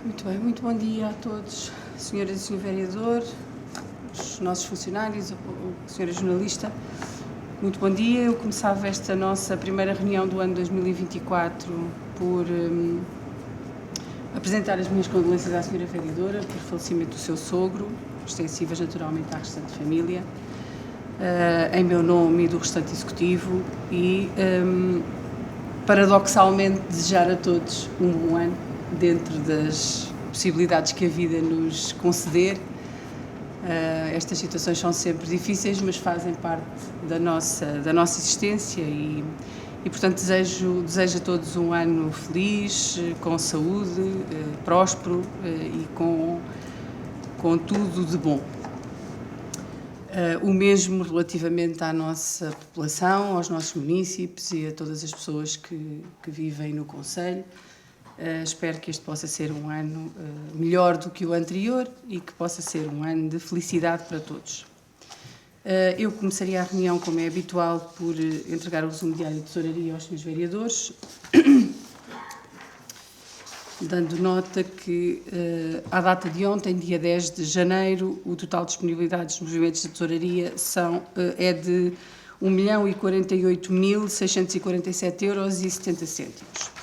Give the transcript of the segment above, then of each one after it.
Muito bem, muito bom dia a todos, senhoras e senhor vereador, os nossos funcionários, a senhora jornalista. Muito bom dia. Eu começava esta nossa primeira reunião do ano 2024 por apresentar as minhas condolências à senhora vereadora por falecimento do seu sogro, extensivas naturalmente à restante família, em meu nome e do restante executivo e, paradoxalmente, desejar a todos um bom ano dentro das possibilidades que a vida nos conceder. Estas situações são sempre difíceis, mas fazem parte da nossa existência e portanto, desejo a todos um ano feliz, com saúde, próspero e com tudo de bom. O mesmo relativamente à nossa população, aos nossos munícipes e a todas as pessoas que vivem no concelho. Espero que este possa ser um ano melhor do que o anterior e que possa ser um ano de felicidade para todos. Eu começaria a reunião, como é habitual, por entregar o resumo diário de tesouraria aos senhores vereadores, dando nota que, à data de ontem, dia 10 de janeiro, o total de disponibilidades dos movimentos de tesouraria é de 1.048.647,70 €.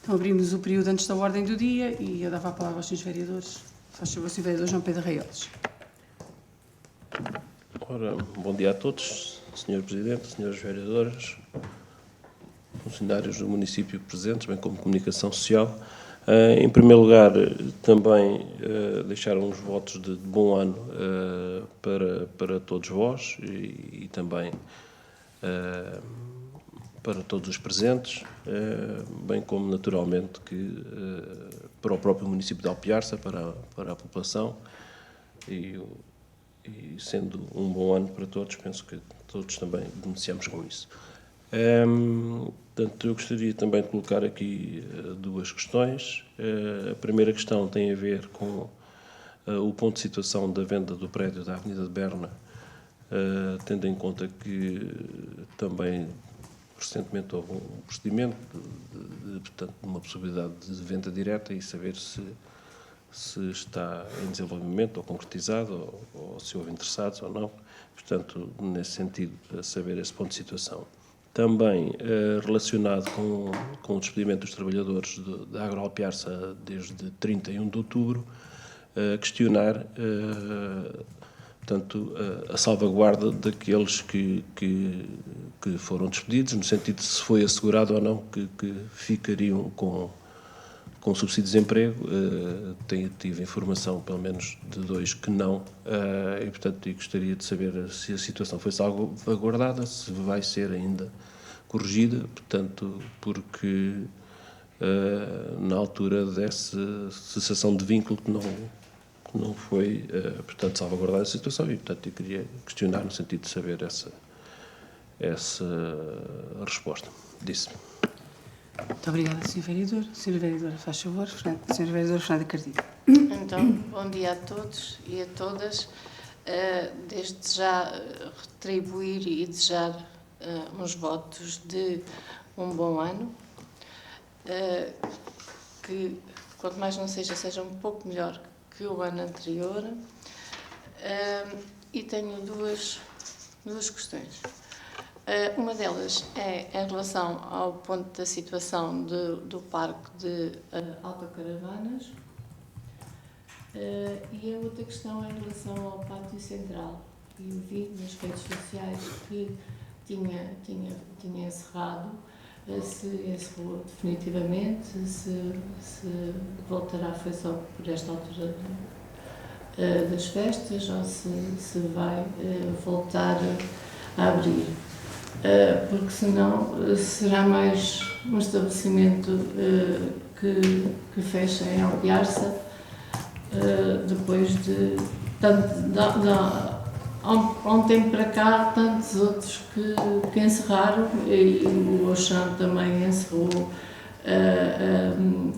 Então, abrimos o período antes da ordem do dia e eu dava a palavra aos senhores vereadores. Faz favor, senhor vereador João Pedro Reiolos. Ora, bom dia a todos, senhor Presidente, senhores vereadores, funcionários do município presentes, bem como comunicação social. Em primeiro lugar, também deixar uns votos de bom ano para todos vós e também para todos os presentes, bem como naturalmente que para o próprio município de Alpiarça, para a população e sendo um bom ano para todos, penso que todos também beneficiamos com isso. Portanto, eu gostaria também de colocar aqui duas questões. A primeira questão tem a ver com o ponto de situação da venda do prédio da Avenida de Berna, tendo em conta que também recentemente houve um procedimento portanto, uma possibilidade de venda direta e saber se está em desenvolvimento ou concretizado ou se houve interessados ou não. Portanto, nesse sentido, saber esse ponto de situação. Também relacionado com o despedimento dos trabalhadores da Agroalpiarça desde 31 de outubro, questionar portanto, a salvaguarda daqueles que foram despedidos, no sentido de se foi assegurado ou não que ficariam com subsídio de desemprego. Tive informação, pelo menos, de dois que não, e, portanto, gostaria de saber se a situação foi salvaguardada, se vai ser ainda corrigida, portanto, porque na altura dessa cessação de vínculo que não foi, portanto, salvaguardada a situação e, portanto, eu queria questionar no sentido de saber essa resposta. Disse. Muito obrigada, Sr. Vereador. Sra. Vereadora, faz favor. Sra. Vereadora Fernanda Cardido. Então, bom dia a todos e a todas. Desde já retribuir e desejar uns votos de um bom ano, que, quanto mais não seja um pouco melhor que o ano anterior. E tenho duas questões. Uma delas é em relação ao ponto da situação do parque de autocaravanas, e a outra questão é em relação ao pátio central. Eu vi nas redes sociais que tinha encerrado, se encerrou definitivamente, se voltará, foi só por esta altura das festas, ou se vai voltar a abrir. Porque senão será mais um estabelecimento que fecha em Alpiarça, depois de há um tempo para cá, tantos outros que encerraram, e o Auchan também encerrou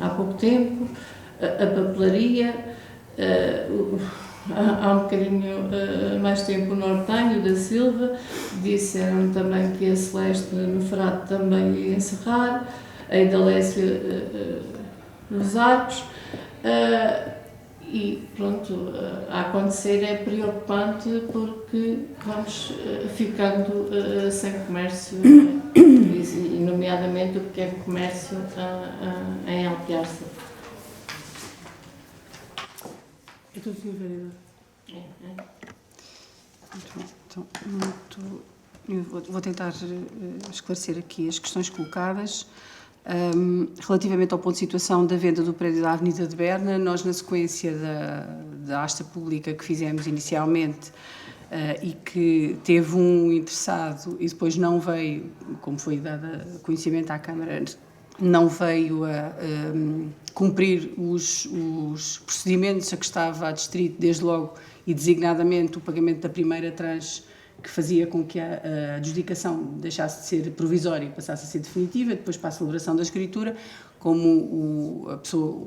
há pouco tempo, a papelaria, há um bocadinho mais tempo o Nortenho da Silva, disseram também que a Celeste no Frado também ia encerrar, a Idalécia nos arcos. E pronto, a acontecer é preocupante porque vamos ficando sem comércio, e nomeadamente o pequeno comércio em Alpiarça. É tudo, Sr. Vereador? Muito bem. Então, vou tentar esclarecer aqui as questões colocadas. Relativamente ao ponto de situação da venda do prédio da Avenida de Berna, nós, na sequência da asta pública que fizemos inicialmente e que teve um interessado e depois não veio, como foi dado conhecimento à Câmara, não veio a cumprir os procedimentos a que estava adstrito desde logo, e designadamente o pagamento da primeira tranche, que fazia com que a adjudicação deixasse de ser provisória e passasse a ser definitiva, depois para a celebração da escritura, como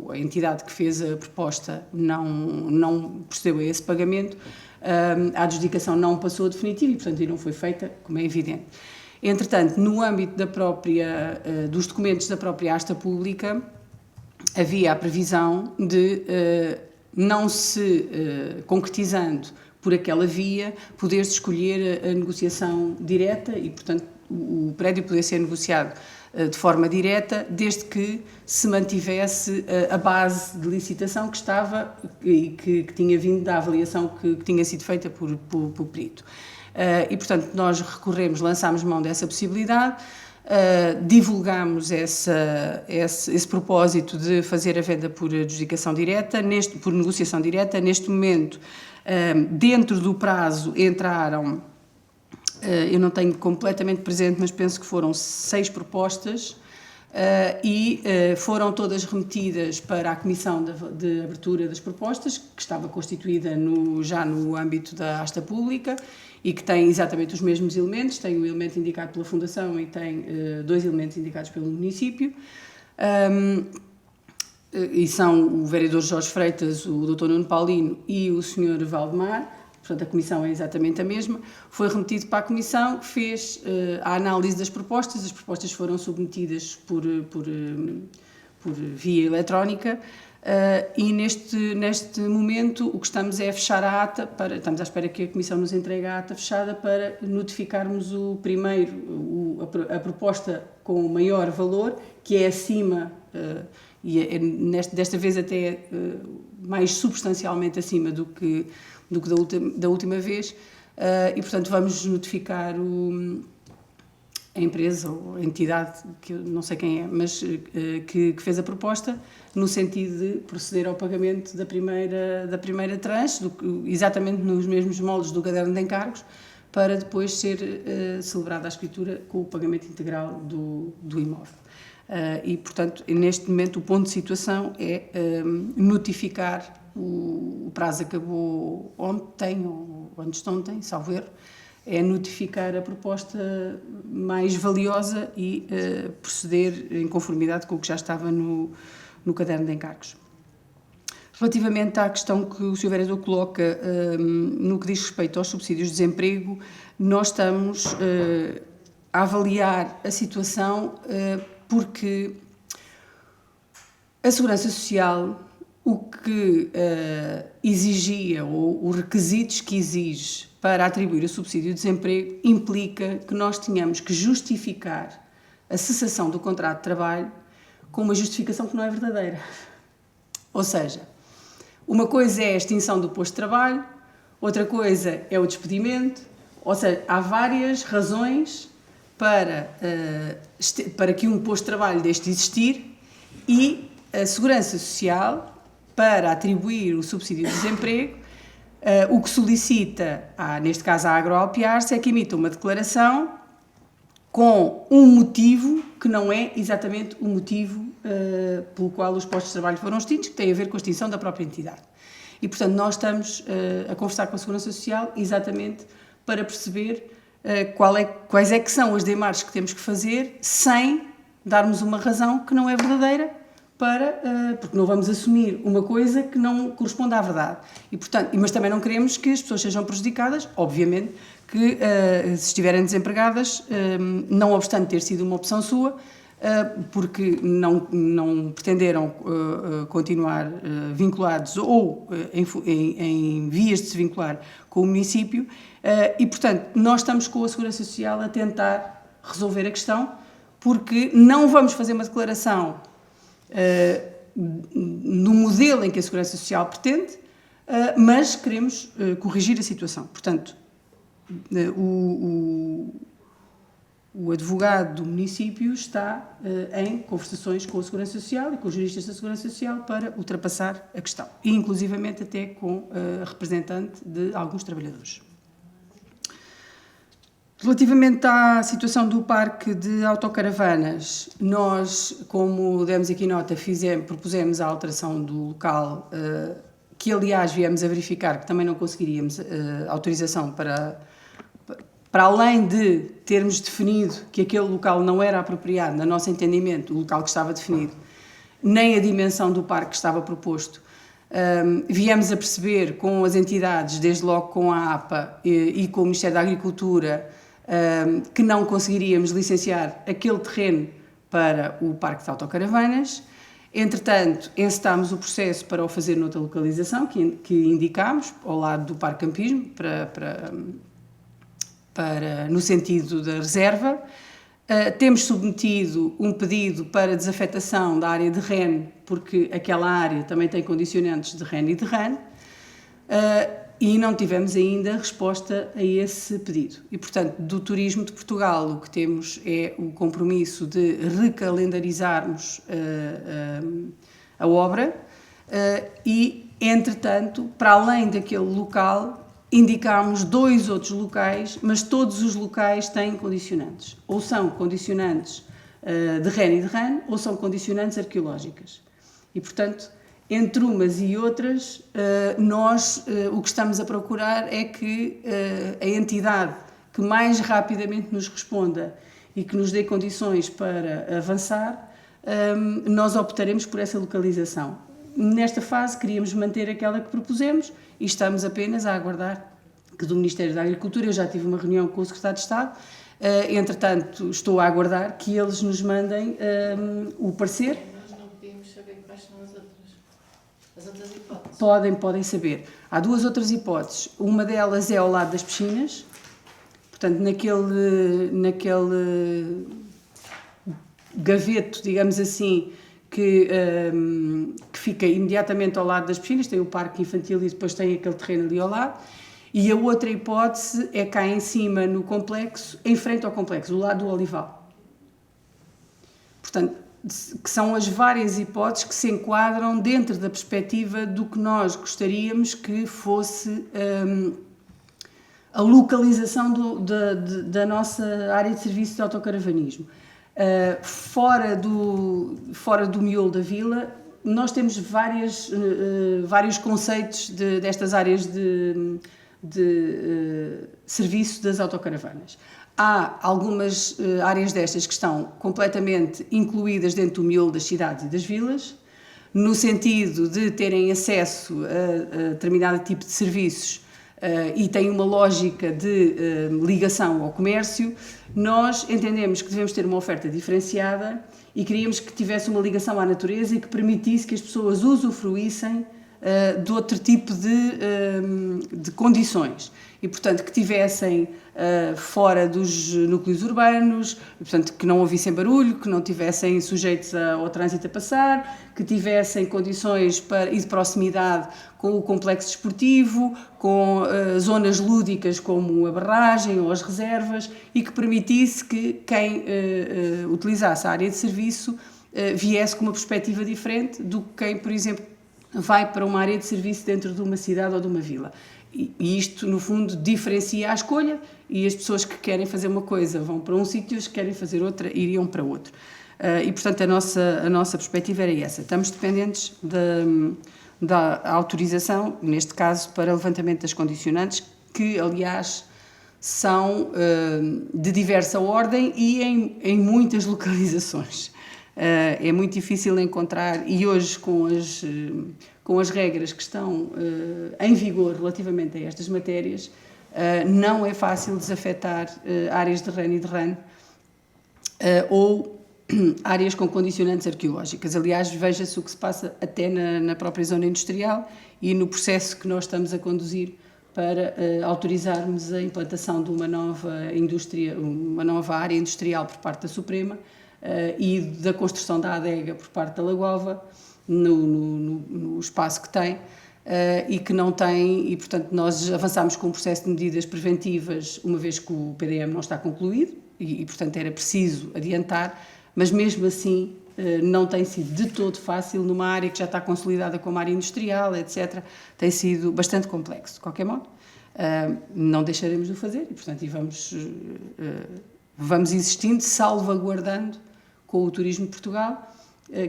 a entidade que fez a proposta não procedeu a esse pagamento, a adjudicação não passou a definitiva e, portanto, não foi feita, como é evidente. Entretanto, no âmbito dos documentos da própria asta pública, havia a previsão de, não se concretizando por aquela via, poder-se escolher a negociação direta e, portanto, o prédio poder ser negociado de forma direta, desde que se mantivesse a base de licitação que estava e que tinha vindo da avaliação que tinha sido feita por perito. E, portanto, nós lançámos mão dessa possibilidade, divulgámos esse propósito de fazer a venda por adjudicação direta, por negociação direta. Neste momento, dentro do prazo, entraram, eu não tenho completamente presente, mas penso que foram 6 propostas, e foram todas remetidas para a Comissão de Abertura das Propostas, que estava constituída já no âmbito da asta pública e que tem exatamente os mesmos elementos. Tem um elemento indicado pela Fundação e tem 2 elementos indicados pelo município. E são o vereador Jorge Freitas, o Dr. Nuno Paulino e o Sr. Valdemar. Portanto, a comissão é exatamente a mesma. Foi remetido para a comissão, que fez a análise das propostas. As propostas foram submetidas por via eletrónica, e neste momento o que estamos é a fechar a ata, estamos à espera que a comissão nos entregue a ata fechada para notificarmos a proposta com o maior valor, que é acima, e desta vez até mais substancialmente acima do que da última vez, e, portanto, vamos notificar a empresa ou a entidade, que eu não sei quem é, mas que fez a proposta, no sentido de proceder ao pagamento da primeira tranche, exatamente nos mesmos moldes do caderno de encargos, para depois ser celebrada a escritura com o pagamento integral do imóvel. E, portanto, neste momento o ponto de situação é notificar. O prazo acabou ontem, ou antes de ontem, salvo erro, é notificar a proposta mais valiosa e proceder em conformidade com o que já estava no caderno de encargos. Relativamente à questão que o Sr. Vereador coloca no que diz respeito aos subsídios de desemprego, nós estamos a avaliar a situação porque a Segurança Social, o que exigia, ou os requisitos que exige para atribuir o subsídio de desemprego, implica que nós tenhamos que justificar a cessação do contrato de trabalho com uma justificação que não é verdadeira. Ou seja, uma coisa é a extinção do posto de trabalho, outra coisa é o despedimento, ou seja, há várias razões para que um posto de trabalho deixe de existir, e a Segurança Social, para atribuir o subsídio de desemprego, o que solicita, neste caso a Agroalpiarça, é que emita uma declaração com um motivo que não é exatamente o motivo pelo qual os postos de trabalho foram extintos, que tem a ver com a extinção da própria entidade. E, portanto, nós estamos a conversar com a Segurança Social exatamente para perceber quais é que são as demarches que temos que fazer sem darmos uma razão que não é verdadeira, porque não vamos assumir uma coisa que não corresponde à verdade. E, portanto, mas também não queremos que as pessoas sejam prejudicadas, obviamente, que se estiverem desempregadas, não obstante ter sido uma opção sua, porque não pretenderam continuar vinculados ou em vias de se vincular com o município, e, portanto, nós estamos com a Segurança Social a tentar resolver a questão, porque não vamos fazer uma declaração no modelo em que a Segurança Social pretende, mas queremos corrigir a situação. Portanto, o advogado do município está em conversações com a Segurança Social e com os juristas da Segurança Social para ultrapassar a questão, e inclusivamente até com a representante de alguns trabalhadores. Relativamente à situação do parque de autocaravanas, nós, como demos aqui nota, propusemos a alteração do local, que aliás viemos a verificar que também não conseguiríamos autorização para além de termos definido que aquele local não era apropriado, no nosso entendimento, o local que estava definido, nem a dimensão do parque que estava proposto, viemos a perceber com as entidades, desde logo com a APA e com o Ministério da Agricultura, que não conseguiríamos licenciar aquele terreno para o parque de autocaravanas. Entretanto, encetámos o processo para o fazer noutra localização, que indicámos, ao lado do Parque Campismo, no sentido da reserva. Temos submetido um pedido para desafetação da área de REN, porque aquela área também tem condicionantes de REN e de RAN, e não tivemos ainda resposta a esse pedido. E, portanto, do Turismo de Portugal, o que temos é o compromisso de recalendarizarmos a obra e, entretanto, para além daquele local, indicámos 2 outros locais, mas todos os locais têm condicionantes. Ou são condicionantes de REN e de RAN, ou são condicionantes arqueológicas. E, portanto, entre umas e outras, nós o que estamos a procurar é que a entidade que mais rapidamente nos responda e que nos dê condições para avançar, nós optaremos por essa localização. Nesta fase, queríamos manter aquela que propusemos e estamos apenas a aguardar que do Ministério da Agricultura, eu já tive uma reunião com o Secretário de Estado, entretanto, estou a aguardar que eles nos mandem o parecer. Nós não podíamos saber quais são as outras hipóteses. Podem saber. Há 2 outras hipóteses. Uma delas é ao lado das piscinas, portanto, naquele gaveto, digamos assim, que fica imediatamente ao lado das piscinas, tem o parque infantil e depois tem aquele terreno ali ao lado. E a outra hipótese é cá em cima no complexo, em frente ao complexo, do lado do Olival. Portanto, que são as várias hipóteses que se enquadram dentro da perspectiva do que nós gostaríamos que fosse a localização da nossa área de serviço de autocaravanismo. Fora do miolo da vila, nós temos vários conceitos destas áreas de serviço das autocaravanas. Há algumas áreas destas que estão completamente incluídas dentro do miolo das cidades e das vilas, no sentido de terem acesso a determinado tipo de serviços e têm uma lógica de ligação ao comércio. Nós entendemos que devemos ter uma oferta diferenciada e queríamos que tivesse uma ligação à natureza e que permitisse que as pessoas usufruíssem de outro tipo de condições e, portanto, que tivessem fora dos núcleos urbanos, portanto, que não ouvissem barulho, que não tivessem sujeitos ao trânsito a passar, que tivessem condições e de proximidade com o complexo desportivo, com zonas lúdicas como a barragem ou as reservas e que permitisse que quem utilizasse a área de serviço viesse com uma perspectiva diferente do que quem, por exemplo, vai para uma área de serviço dentro de uma cidade ou de uma vila. E isto, no fundo, diferencia a escolha e as pessoas que querem fazer uma coisa vão para um sítio, as que querem fazer outra iriam para outro. E, portanto, a nossa perspectiva era essa. Estamos dependentes da autorização, neste caso, para levantamento das condicionantes, que, aliás, são de diversa ordem e em muitas localizações. É muito difícil encontrar, e hoje com as regras que estão em vigor relativamente a estas matérias, não é fácil desafetar áreas de REN e de RAN ou áreas com condicionantes arqueológicas. Aliás, veja-se o que se passa até na própria zona industrial e no processo que nós estamos a conduzir para autorizarmos a implantação de uma nova indústria, uma nova área industrial por parte da Suprema e da construção da adega por parte da Lagoa no espaço que tem e que não tem, e portanto nós avançámos com um processo de medidas preventivas uma vez que o PDM não está concluído e portanto era preciso adiantar, mas mesmo assim não tem sido de todo fácil numa área que já está consolidada como área industrial, etc. Tem sido bastante complexo. De qualquer modo, não deixaremos de o fazer e, portanto, vamos insistindo, salvaguardando com o Turismo de Portugal,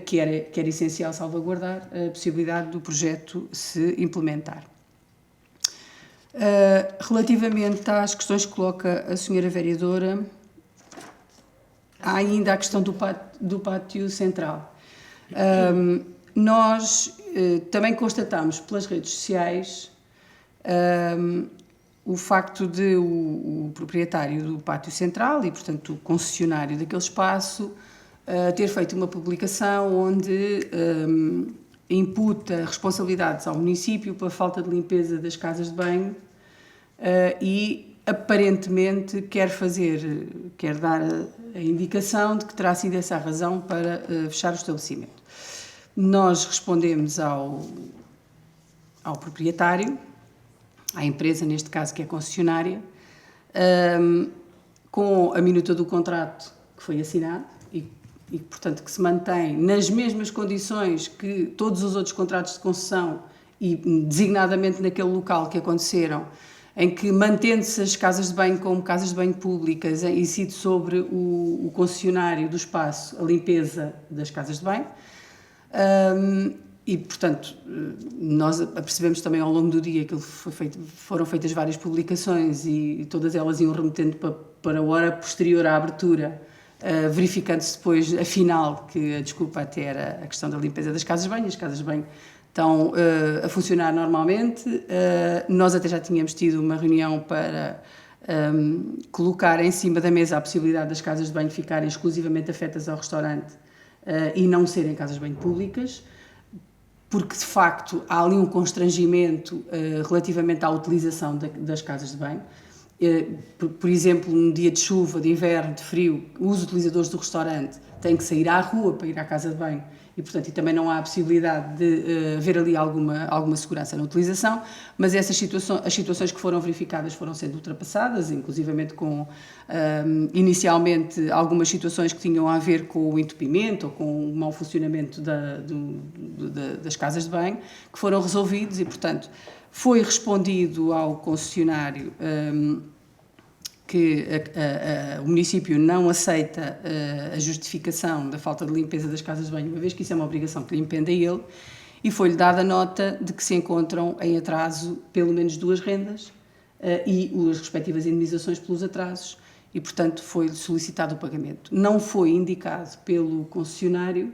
que era essencial salvaguardar a possibilidade do projeto se implementar. Relativamente às questões que coloca a senhora vereadora, há ainda a questão do pátio central. Nós também constatamos pelas redes sociais o facto de o proprietário do pátio central e, portanto, o concessionário daquele espaço ter feito uma publicação onde imputa responsabilidades ao município pela falta de limpeza das casas de banho e aparentemente quer dar a indicação de que terá sido essa a razão para fechar o estabelecimento. Nós respondemos ao proprietário, à empresa, neste caso, que é concessionária, com a minuta do contrato que foi assinado e portanto, que se mantém nas mesmas condições que todos os outros contratos de concessão e designadamente naquele local que aconteceram, em que, mantendo-se as casas de banho como casas de banho públicas, incide sobre o concessionário do espaço a limpeza das casas de banho. E, portanto, nós percebemos também ao longo do dia que foram feitas várias publicações e todas elas iam remetendo para a hora posterior à abertura, verificando-se depois, afinal, que a desculpa até era a questão da limpeza das casas de banho. As casas de banho estão a funcionar normalmente. Nós até já tínhamos tido uma reunião para colocar em cima da mesa a possibilidade das casas de banho ficarem exclusivamente afetas ao restaurante e não serem casas de banho públicas, porque de facto há ali um constrangimento relativamente à utilização das casas de banho. Por exemplo, num dia de chuva, de inverno, de frio, os utilizadores do restaurante têm que sair à rua para ir à casa de banho e, portanto, e também não há a possibilidade de haver ali alguma segurança na utilização, mas as situações que foram verificadas foram sendo ultrapassadas, inclusivamente com, inicialmente, algumas situações que tinham a ver com o entupimento ou com o mau funcionamento das casas de banho, que foram resolvidos e, portanto, foi respondido ao concessionário que o município não aceita a justificação da falta de limpeza das casas de banho, uma vez que isso é uma obrigação que lhe impende a ele, e foi-lhe dada nota de que se encontram em atraso pelo menos 2 rendas e as respectivas indemnizações pelos atrasos, e, portanto, foi-lhe solicitado o pagamento. Não foi indicado pelo concessionário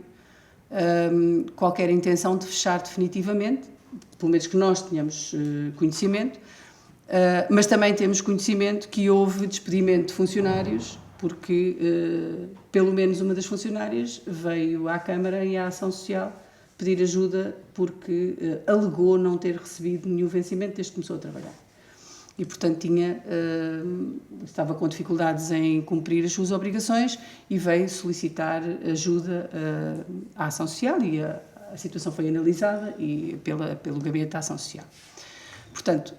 qualquer intenção de fechar definitivamente, pelo menos que nós tenhamos conhecimento, mas também temos conhecimento que houve despedimento de funcionários, porque pelo menos uma das funcionárias veio à Câmara e à Ação Social pedir ajuda porque alegou não ter recebido nenhum vencimento desde que começou a trabalhar. E, portanto, estava com dificuldades em cumprir as suas obrigações e veio solicitar ajuda à Ação Social e a situação foi analisada pelo Gabinete da Ação Social. Portanto,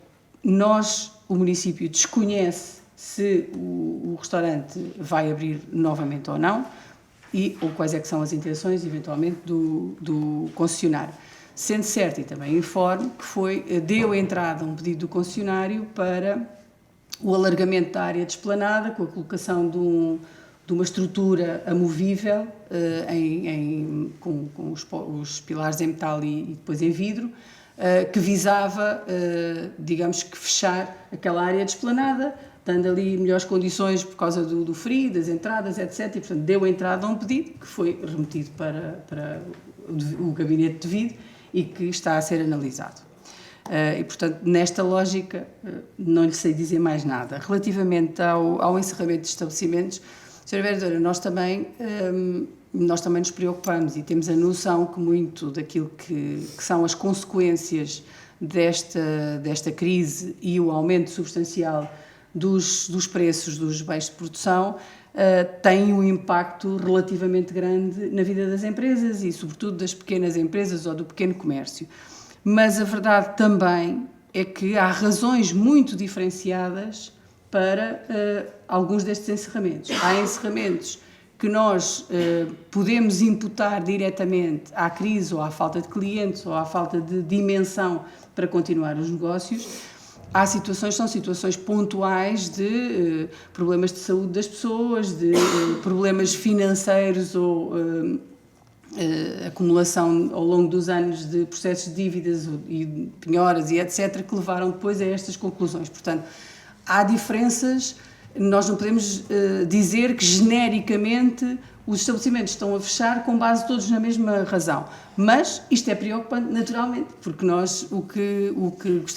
o município desconhece se o restaurante vai abrir novamente ou não ou quais é que são as intenções, eventualmente, do concessionário. Sendo certo, e também informo, que deu entrada a um pedido do concessionário para o alargamento da área de esplanada, com a colocação de uma estrutura amovível, com os pilares em metal e depois em vidro, que visava, digamos que, fechar aquela área de esplanada, dando ali melhores condições por causa do frio, das entradas, etc. E, portanto, deu entrada a um pedido que foi remetido para o gabinete devido e que está a ser analisado. E, portanto, nesta lógica, não lhe sei dizer mais nada. Relativamente ao encerramento de estabelecimentos, Sra. Vereadora, nós também nos preocupamos e temos a noção que muito daquilo que são as consequências desta crise e o aumento substancial dos preços dos bens de produção tem um impacto relativamente grande na vida das empresas e, sobretudo, das pequenas empresas ou do pequeno comércio. Mas a verdade também é que há razões muito diferenciadas para alguns destes encerramentos. Há encerramentos que nós podemos imputar diretamente à crise ou à falta de clientes ou à falta de dimensão para continuar os negócios. Há são situações pontuais de problemas de saúde das pessoas, de problemas financeiros ou acumulação ao longo dos anos de processos de dívidas e penhoras e etc., que levaram depois a estas conclusões. Portanto, há diferenças, nós não podemos dizer que genericamente os estabelecimentos estão a fechar com base todos na mesma razão. Mas isto é preocupante naturalmente, porque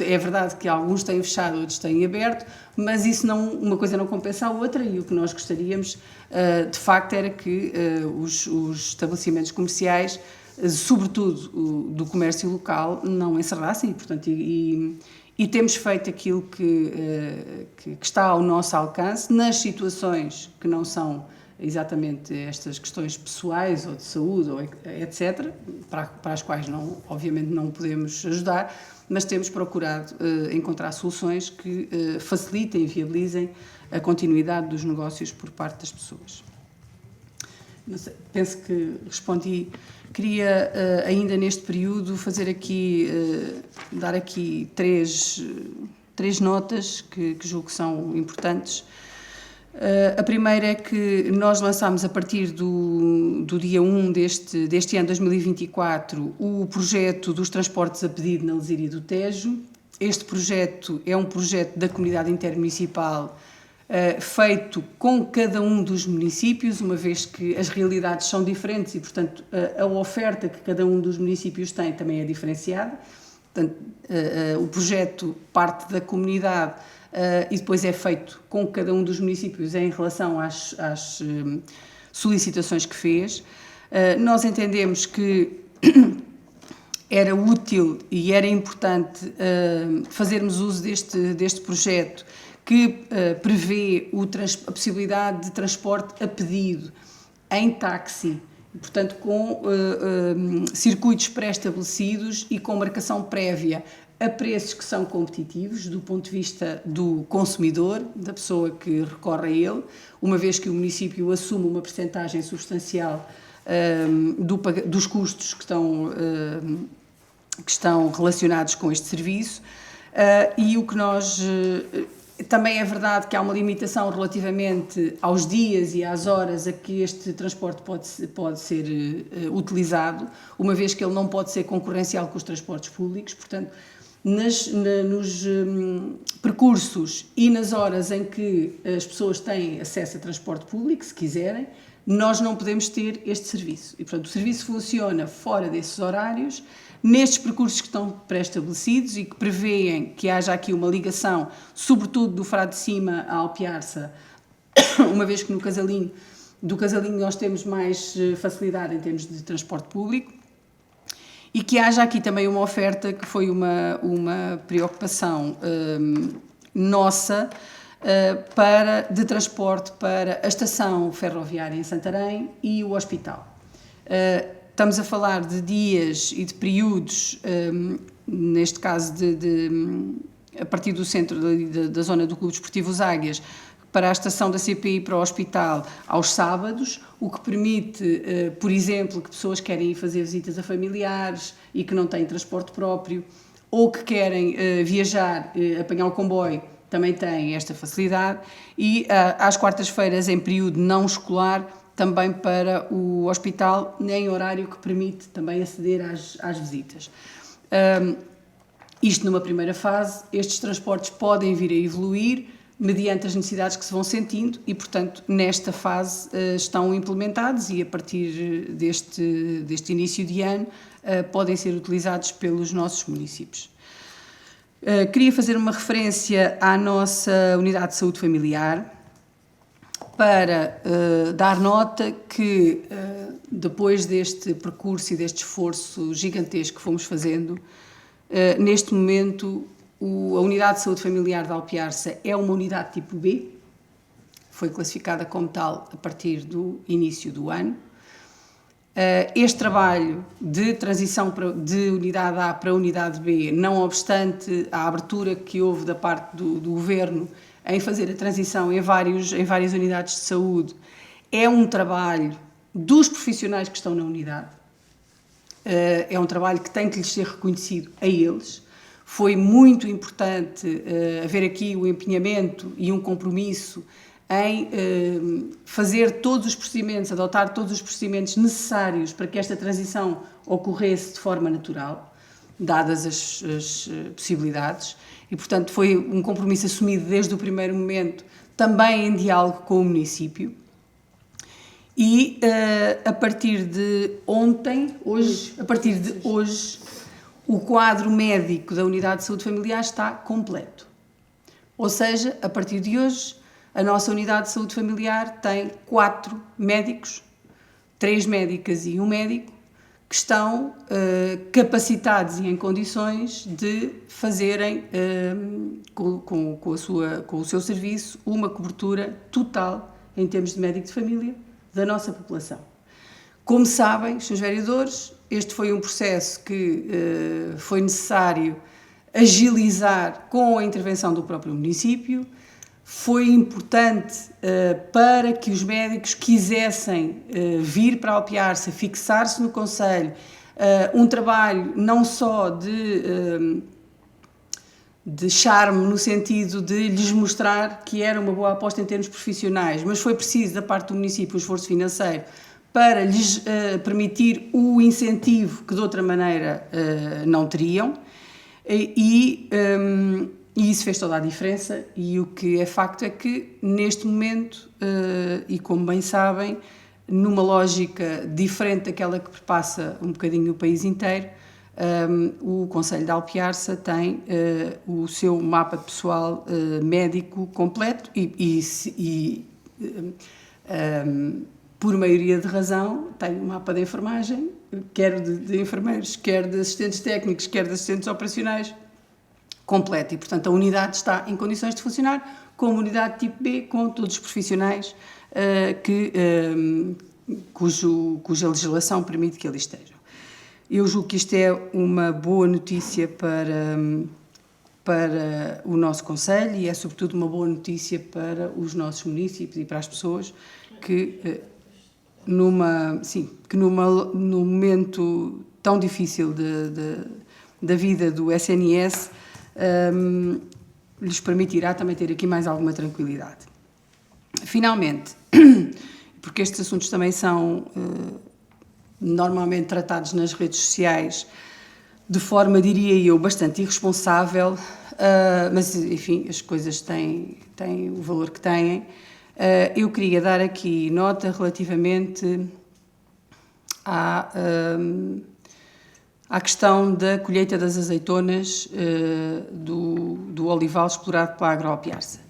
é verdade que alguns têm fechado, outros têm aberto, mas uma coisa não compensa a outra e o que nós gostaríamos de facto era que os estabelecimentos comerciais, sobretudo do comércio local, não encerrassem e temos feito aquilo que está ao nosso alcance nas situações que não são exatamente estas questões pessoais ou de saúde, ou etc., para as quais obviamente não podemos ajudar, mas temos procurado encontrar soluções que facilitem e viabilizem a continuidade dos negócios por parte das pessoas. Não sei, penso que respondi. Queria ainda neste período dar aqui três notas que julgo que são importantes. A primeira é que nós lançámos a partir do dia 1 deste ano 2024 o projeto dos transportes a pedido na Lesíria do Tejo. Este projeto é um projeto da comunidade intermunicipal feito com cada um dos municípios, uma vez que as realidades são diferentes e, portanto, a oferta que cada um dos municípios tem também é diferenciada. Portanto, o projeto parte da comunidade e depois é feito com cada um dos municípios em relação às solicitações que fez. Nós entendemos que era útil e era importante fazermos uso deste projeto que prevê a possibilidade de transporte a pedido em táxi, portanto com circuitos pré-estabelecidos e com marcação prévia a preços que são competitivos do ponto de vista do consumidor, da pessoa que recorre a ele, uma vez que o município assume uma percentagem substancial dos custos que estão relacionados com este serviço. E o que nós... Também é verdade que há uma limitação relativamente aos dias e às horas a que este transporte pode ser utilizado, uma vez que ele não pode ser concorrencial com os transportes públicos. Portanto, nos percursos e nas horas em que as pessoas têm acesso a transporte público, se quiserem, nós não podemos ter este serviço. E, portanto, o serviço funciona fora desses horários, nestes percursos que estão pré-estabelecidos e que prevêem que haja aqui uma ligação, sobretudo do Frade de Cima a Alpiarça, uma vez que do Casalinho nós temos mais facilidade em termos de transporte público, e que haja aqui também uma oferta que foi uma preocupação nossa de transporte para a estação ferroviária em Santarém e o hospital. Estamos a falar de dias e de períodos, neste caso a partir do centro da zona do Clube Desportivo Os Águias, para a estação da CPI para o hospital aos sábados, o que permite, por exemplo, que pessoas querem ir fazer visitas a familiares e que não têm transporte próprio, ou que querem viajar, apanhar o comboio, também têm esta facilidade, e às quartas-feiras, em período não escolar, também para o hospital, em horário que permite também aceder às visitas. Isto numa primeira fase. Estes transportes podem vir a evoluir mediante as necessidades que se vão sentindo e, portanto, nesta fase estão implementados e a partir deste início de ano podem ser utilizados pelos nossos municípios. Queria fazer uma referência à nossa Unidade de Saúde Familiar. para dar nota que, depois deste percurso e deste esforço gigantesco que fomos fazendo, neste momento a Unidade de Saúde Familiar de Alpiarça é uma unidade tipo B, foi classificada como tal a partir do início do ano. Este trabalho de transição de unidade A para a unidade B, não obstante a abertura que houve da parte do Governo em fazer a transição em várias unidades de saúde, é um trabalho dos profissionais que estão na unidade. É um trabalho que tem que lhes ser reconhecido a eles. Foi muito importante haver aqui o empenhamento e um compromisso em fazer todos os procedimentos, adotar todos os procedimentos necessários para que esta transição ocorresse de forma natural, dadas as possibilidades. E, portanto, foi um compromisso assumido desde o primeiro momento, também em diálogo com o município. E a partir de hoje, o quadro médico da Unidade de Saúde Familiar está completo. Ou seja, a partir de hoje, a nossa Unidade de Saúde Familiar tem 4 médicos, 3 médicas e 1 médico, que estão capacitados e em condições de fazerem, com o seu serviço, uma cobertura total, em termos de médico de família, da nossa população. Como sabem, Srs. Vereadores, este foi um processo que foi necessário agilizar com a intervenção do próprio município. Foi importante para que os médicos quisessem vir para Alpiarça, fixar-se no concelho, um trabalho não só de charme, no sentido de lhes mostrar que era uma boa aposta em termos profissionais, mas foi preciso da parte do município um esforço financeiro para lhes permitir o incentivo que de outra maneira não teriam, e isso fez toda a diferença. E o que é facto é que, neste momento, e como bem sabem, numa lógica diferente daquela que perpassa um bocadinho o país inteiro, o Concelho de Alpiarça tem o seu mapa de pessoal médico completo e por maioria de razão, tem um mapa de enfermagem, quer de enfermeiros, quer de assistentes técnicos, quer de assistentes operacionais, completo. E, portanto, a unidade está em condições de funcionar como unidade tipo B, com todos os profissionais cuja legislação permite que ali estejam. Eu julgo que isto é uma boa notícia para o nosso concelho e é, sobretudo, uma boa notícia para os nossos municípios e para as pessoas que, num momento tão difícil da vida do SNS, lhes permitirá também ter aqui mais alguma tranquilidade. Finalmente, porque estes assuntos também são normalmente tratados nas redes sociais de forma, diria eu, bastante irresponsável, mas, enfim, as coisas têm o valor que têm. Eu queria dar aqui nota relativamente à questão da colheita das azeitonas do olival explorado pela Agroalpiarça.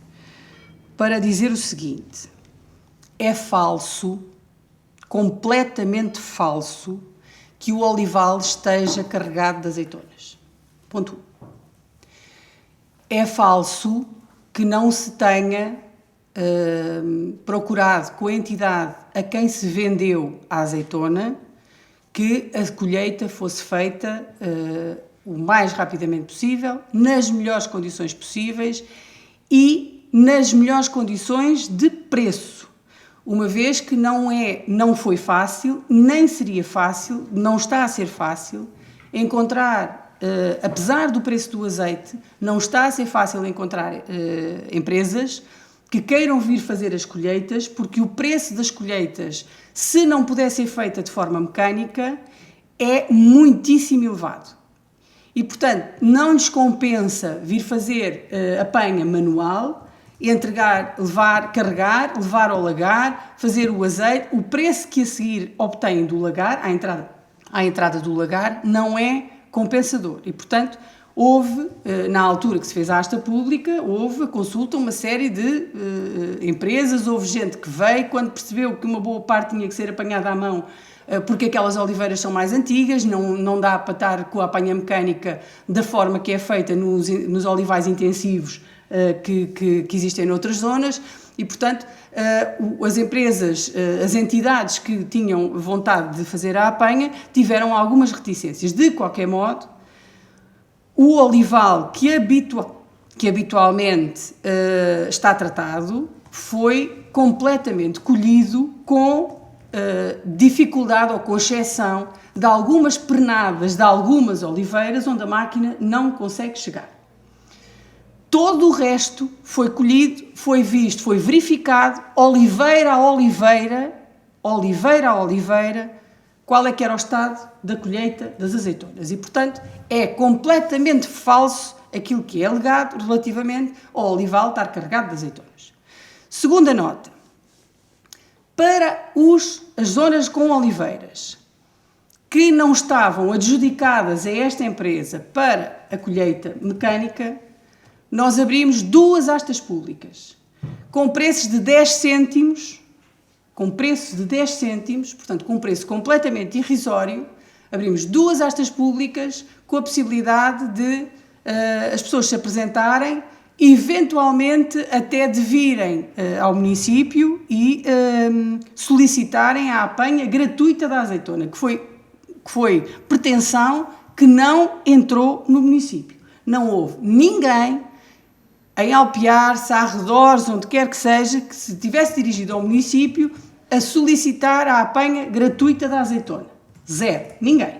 Para dizer o seguinte: é falso, completamente falso, que o olival esteja carregado de azeitonas. Ponto 1. É falso que não se tenha procurado com a entidade a quem se vendeu a azeitona que a colheita fosse feita o mais rapidamente possível, nas melhores condições possíveis e nas melhores condições de preço, uma vez que não foi fácil, nem seria fácil, não está a ser fácil encontrar, apesar do preço do azeite, não está a ser fácil encontrar empresas que queiram vir fazer as colheitas, porque o preço das colheitas, se não puder ser feita de forma mecânica, é muitíssimo elevado. E, portanto, não lhes compensa vir fazer apanha manual, carregar, levar ao lagar, fazer o azeite. O preço que a seguir obtêm do lagar, à entrada do lagar, não é compensador. E, portanto, houve, na altura que se fez a asta pública, houve a consulta a uma série de empresas, houve gente que veio, quando percebeu que uma boa parte tinha que ser apanhada à mão, porque aquelas oliveiras são mais antigas, não dá para estar com a apanha mecânica da forma que é feita nos olivais intensivos que existem noutras zonas, e, portanto, as empresas, as entidades que tinham vontade de fazer a apanha tiveram algumas reticências. De qualquer modo, o olival que habitualmente está tratado foi completamente colhido com dificuldade ou com exceção de algumas pernadas de algumas oliveiras onde a máquina não consegue chegar. Todo o resto foi colhido, foi visto, foi verificado, oliveira a oliveira, qual é que era o estado da colheita das azeitonas. E, portanto, é completamente falso aquilo que é alegado relativamente ao olival estar carregado de azeitonas. Segunda nota. Para as zonas com oliveiras que não estavam adjudicadas a esta empresa para a colheita mecânica, nós abrimos 2 astas públicas com preços de 10 cêntimos, portanto, com um preço completamente irrisório. Abrimos 2 astas públicas com a possibilidade de as pessoas se apresentarem, eventualmente até de virem ao município e solicitarem a apanha gratuita da azeitona, que foi pretensão que não entrou no município. Não houve ninguém em Alpiarça, arredores, onde quer que seja, que se tivesse dirigido ao município a solicitar a apanha gratuita da azeitona. Zero. Ninguém.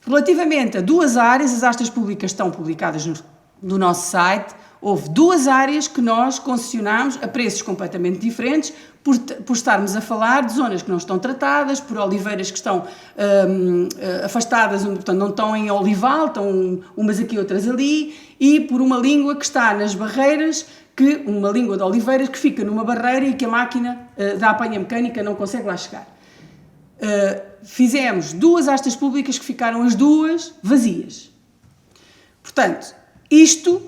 Relativamente a 2 áreas, as astas públicas estão publicadas no nosso site. Houve 2 áreas que nós concessionámos a preços completamente diferentes, por estarmos a falar de zonas que não estão tratadas, por oliveiras que estão afastadas, portanto não estão em olival, estão umas aqui, outras ali, e por uma língua que está nas barreiras, uma língua de oliveiras que fica numa barreira e que a máquina da apanha mecânica não consegue lá chegar. Fizemos 2 astas públicas que ficaram as 2 vazias. Portanto, isto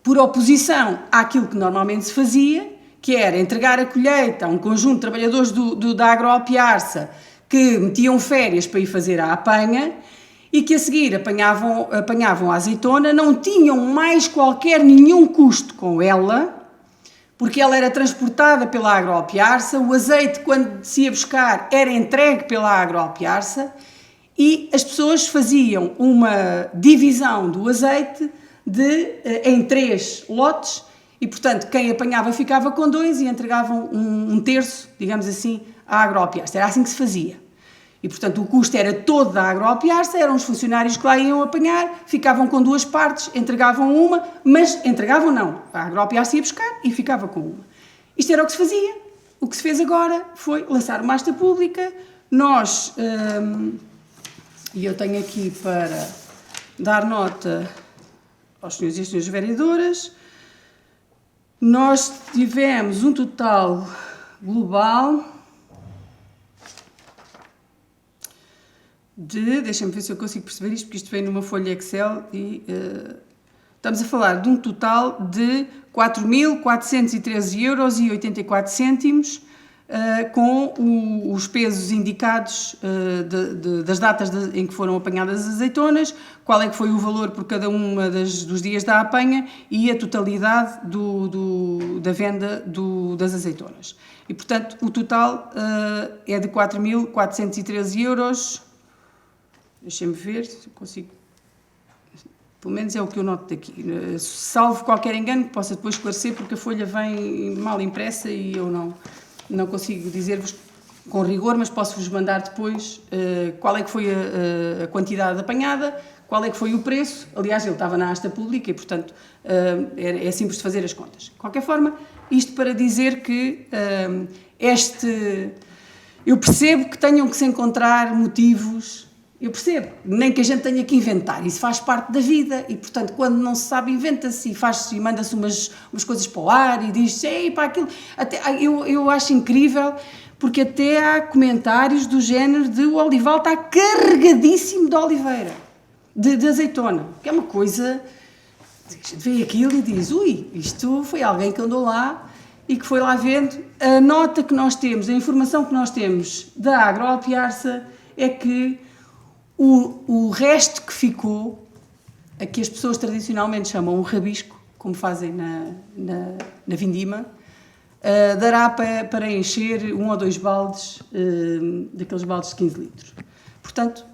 por oposição àquilo que normalmente se fazia, que era entregar a colheita a um conjunto de trabalhadores da Agroalpiarça que metiam férias para ir fazer a apanha e que a seguir apanhavam a azeitona, não tinham mais nenhum custo com ela, porque ela era transportada pela Agroalpiarça, o azeite, quando se ia buscar, era entregue pela Agroalpiarça e as pessoas faziam uma divisão do azeite em 3 lotes e, portanto, quem apanhava ficava com 2 e entregavam um terço, digamos assim, à Agroalpiarça. Era assim que se fazia. E, portanto, o custo era todo da Agroalpiarça, eram os funcionários que lá iam apanhar, ficavam com 2 partes, entregavam uma, mas entregavam não. A Agroalpiarça ia buscar e ficava com uma. Isto era o que se fazia. O que se fez agora foi lançar uma asta pública. Nós, e eu tenho aqui para dar nota aos senhores e às senhoras vereadoras, nós tivemos um total global deixem-me ver se eu consigo perceber isto, porque isto vem numa folha Excel e estamos a falar de um total de 4.413,84 € com os pesos indicados das datas em que foram apanhadas as azeitonas, qual é que foi o valor por cada uma dos dias da apanha e a totalidade da venda das azeitonas. E, portanto, o total é de 4.413 €. Deixem-me ver se eu consigo. Pelo menos é o que eu noto daqui. Salvo qualquer engano que possa depois esclarecer, porque a folha vem mal impressa e eu não consigo dizer-vos com rigor, mas posso-vos mandar depois qual é que foi a quantidade apanhada, qual é que foi o preço. Aliás, ele estava na asta pública e, portanto, é simples de fazer as contas. De qualquer forma, isto para dizer que eu percebo que tenham que se encontrar motivos. Eu percebo, nem que a gente tenha que inventar, isso faz parte da vida e, portanto, quando não se sabe, inventa-se e manda-se umas coisas para o ar e diz-se, ei, pá, aquilo. Eu acho incrível, porque até há comentários do género de o olival está carregadíssimo de oliveira. de azeitona, que é uma coisa... A gente vê aquilo e diz, ui, isto foi alguém que andou lá e que foi lá vendo. A nota que nós temos, a informação que nós temos da Agroalpiarça é que o resto que ficou, a que as pessoas tradicionalmente chamam o rabisco, como fazem na vindima, dará para encher 1 ou 2 baldes, daqueles baldes de 15 litros. Portanto,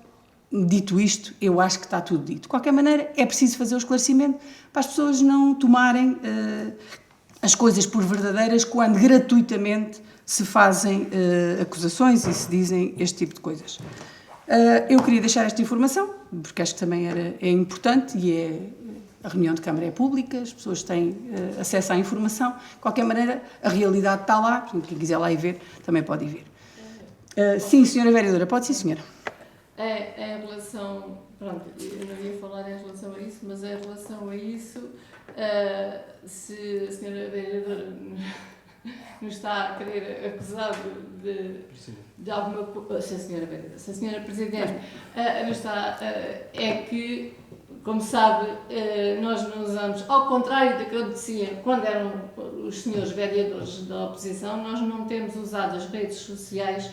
dito isto, eu acho que está tudo dito. De qualquer maneira, é preciso fazer o esclarecimento para as pessoas não tomarem as coisas por verdadeiras quando gratuitamente se fazem acusações e se dizem este tipo de coisas. Eu queria deixar esta informação, porque acho que também é importante e a reunião de Câmara é pública, as pessoas têm acesso à informação. De qualquer maneira, a realidade está lá, portanto, quem quiser lá ir ver, também pode ir ver. Sim, senhora vereadora, pode sim, senhora. Em relação, pronto, eu não ia falar em relação a isso, mas em relação a isso, se a senhora vereadora nos está a querer acusar de alguma coisa, se a senhora presidente nos está, é que, como sabe, nós não usamos, ao contrário do que eu dizia, quando eram os senhores vereadores da oposição, nós não temos usado as redes sociais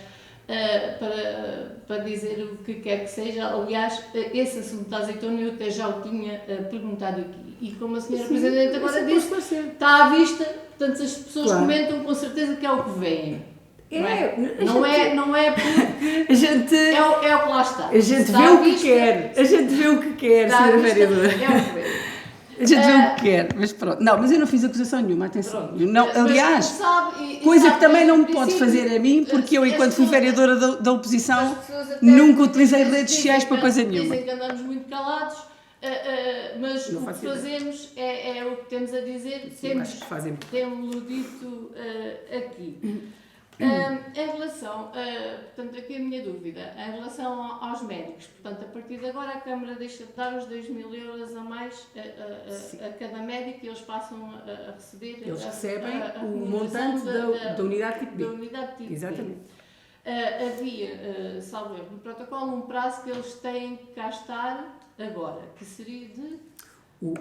para dizer o que quer que seja. Aliás, esse assunto da azeitona eu até já o tinha perguntado aqui. E como a senhora Presidente agora disse, está à vista, portanto as pessoas comentam com certeza que é o que vêm. Não é porque a gente, é o que lá está. A gente vê o que quer. A gente vê o que quer, senhora vereadora. É o que vem. A gente vê o que quer, mas pronto. Não, mas eu não fiz acusação nenhuma, atenção. Não, aliás, coisa que também não me pode fazer a mim, porque eu, enquanto fui vereadora da oposição, nunca utilizei redes sociais para coisa nenhuma. Dizem que andamos muito calados, mas o que fazemos é o que temos a dizer, temos-lo dito aqui. Em relação, portanto, aqui a minha dúvida, em relação aos médicos, portanto, a partir de agora a Câmara deixa de dar os 2.000 euros a mais a cada médico e eles passam a receber... Eles recebem o montante da unidade tipo B. Da unidade tipo Exatamente. B. Havia, salvo erro, no protocolo, um prazo que eles têm que cá estar agora, que seria de...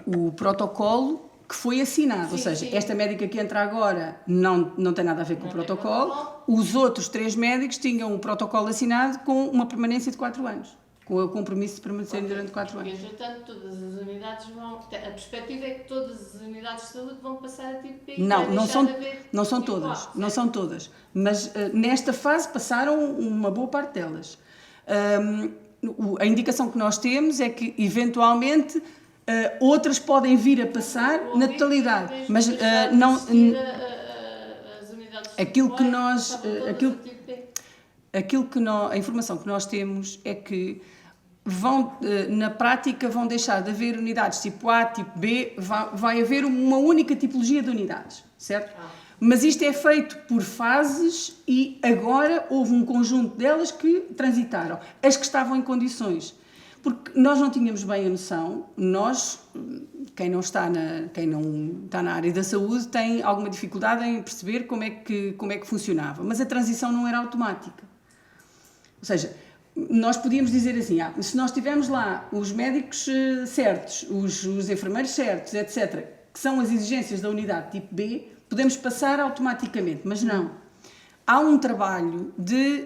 O protocolo que foi assinado, ou seja, esta médica que entra agora não tem nada a ver com o protocolo. Os outros 3 médicos tinham um protocolo assinado com uma permanência de 4 anos, com o compromisso de permanecerem durante 4 anos. Entretanto, todas as unidades vão... A perspectiva é que todas as unidades de saúde vão passar a tipo B. Não são todas, mas nesta fase passaram uma boa parte delas. A indicação que nós temos é que, eventualmente, outras podem vir a passar na totalidade, mas não... A informação que nós temos é que na prática vão deixar de haver unidades tipo A, tipo B, vai haver uma única tipologia de unidades, certo? Mas isto é feito por fases e agora houve um conjunto delas que transitaram, as que estavam em condições. Porque nós não tínhamos bem a noção, quem não está na área da saúde tem alguma dificuldade em perceber como é que funcionava, mas a transição não era automática. Ou seja, nós podíamos dizer assim, se nós tivermos lá os médicos certos, os enfermeiros certos, etc., que são as exigências da unidade tipo B, podemos passar automaticamente, mas não. Há um trabalho de...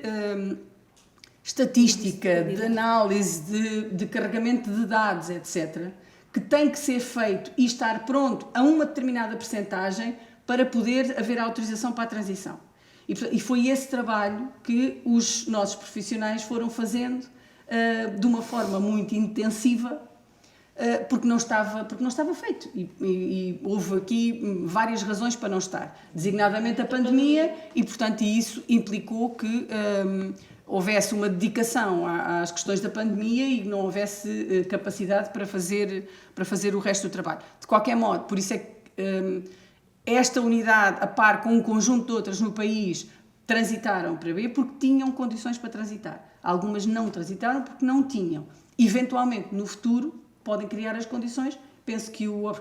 estatística, de análise, de carregamento de dados, etc., que tem que ser feito e estar pronto a uma determinada percentagem para poder haver autorização para a transição. E foi esse trabalho que os nossos profissionais foram fazendo de uma forma muito intensiva, porque não estava feito. E houve aqui várias razões para não estar. Designadamente a pandemia, e portanto isso implicou que houvesse uma dedicação às questões da pandemia e não houvesse capacidade para fazer o resto do trabalho. De qualquer modo, por isso é que esta unidade, a par com um conjunto de outras no país, transitaram para B porque tinham condições para transitar. Algumas não transitaram porque não tinham. Eventualmente, no futuro, podem criar as condições. Penso que o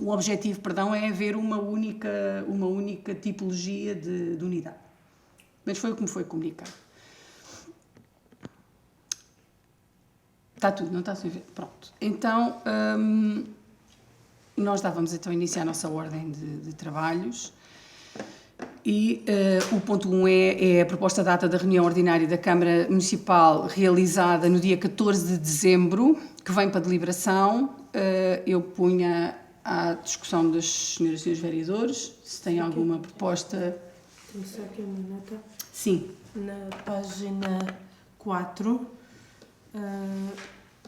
objetivo, é haver uma única tipologia de unidade. Mas foi o que me foi comunicado. Está tudo, não está tudo bem. Pronto. Então, nós dávamos então início à nossa ordem de trabalhos e o ponto 1 é a proposta data da reunião ordinária da Câmara Municipal realizada no dia 14 de dezembro, que vem para deliberação. Eu punha à discussão das senhoras e senhores vereadores, se tem alguma proposta. Tenho só aqui uma nota. Sim. Na página 4,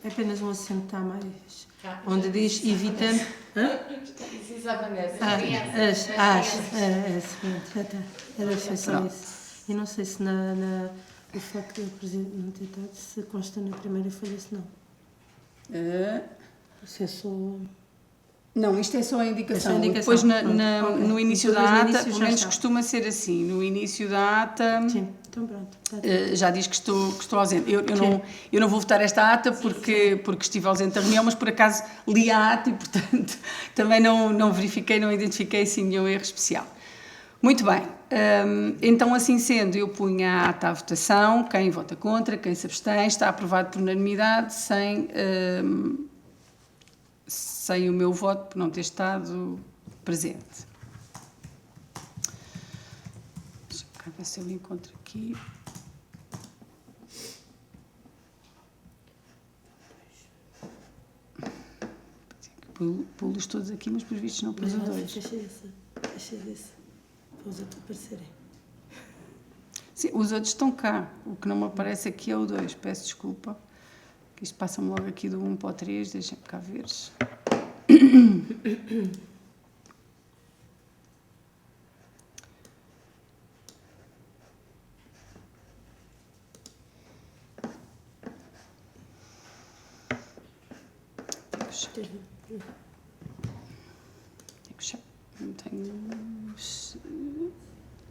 é apenas um acento a mais, onde diz evita... Precisava nessa. É seguinte, já está. Foi só isso. E não sei se o facto do Presidente não ter estado, se consta na primeira folha, se não. Se é só... Não, isto é só a indicação. É só a indicação. Depois Okay. no início Depois da no ata, início pelo já menos está. costuma ser assim, no início da ata Sim, então pronto. já diz que estou ausente. Eu não vou votar esta ata porque estive ausente da reunião, mas por acaso li a ata e, portanto, também não verifiquei, não identifiquei assim nenhum erro especial. Muito bem, então assim sendo, eu punha a ata à votação, quem vota contra, quem se abstém, está aprovado por unanimidade, sem o meu voto por não ter estado presente. Deixa eu ver se eu encontro aqui. Pulo-os todos aqui, mas por vistos não pus os dois. Deixa desse. Para os outros aparecerem. Sim, os outros estão cá. O que não me aparece aqui é o 2. Peço desculpa. Isto passa-me logo aqui do 1 para o 3. Deixem-me cá ver. Não tenho...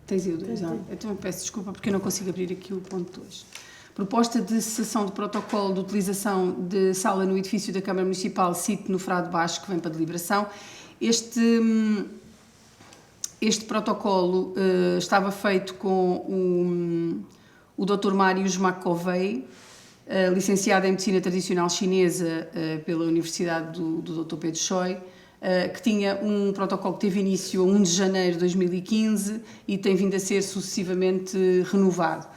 Tens aí o 2, não? Eu também peço desculpa porque eu não consigo abrir aqui o ponto 2. Proposta de cessação de protocolo de utilização de sala no edifício da Câmara Municipal, sítio no Frado Baixo, que vem para deliberação. Este protocolo estava feito com o Dr. Mário Macovei, licenciado em Medicina Tradicional Chinesa pela Universidade do Dr. Pedro Choi, que tinha um protocolo que teve início a 1 de janeiro de 2015 e tem vindo a ser sucessivamente renovado.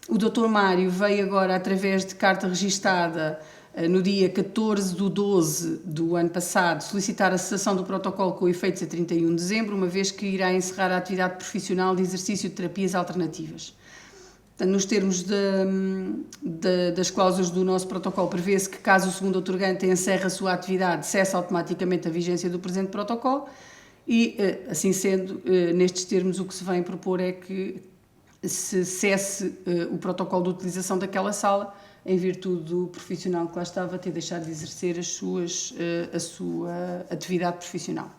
O Dr. Mário veio agora, através de carta registada no dia 14 de 12 do ano passado, solicitar a cessação do protocolo com efeitos a 31 de dezembro, uma vez que irá encerrar a atividade profissional de exercício de terapias alternativas. Portanto, nos termos das cláusulas do nosso protocolo, prevê-se que, caso o segundo outorgante encerre a sua atividade, cessa automaticamente a vigência do presente protocolo e, assim sendo, nestes termos, o que se vem propor é que se cesse o protocolo de utilização daquela sala, em virtude do profissional que lá estava ter deixado de exercer a sua atividade profissional.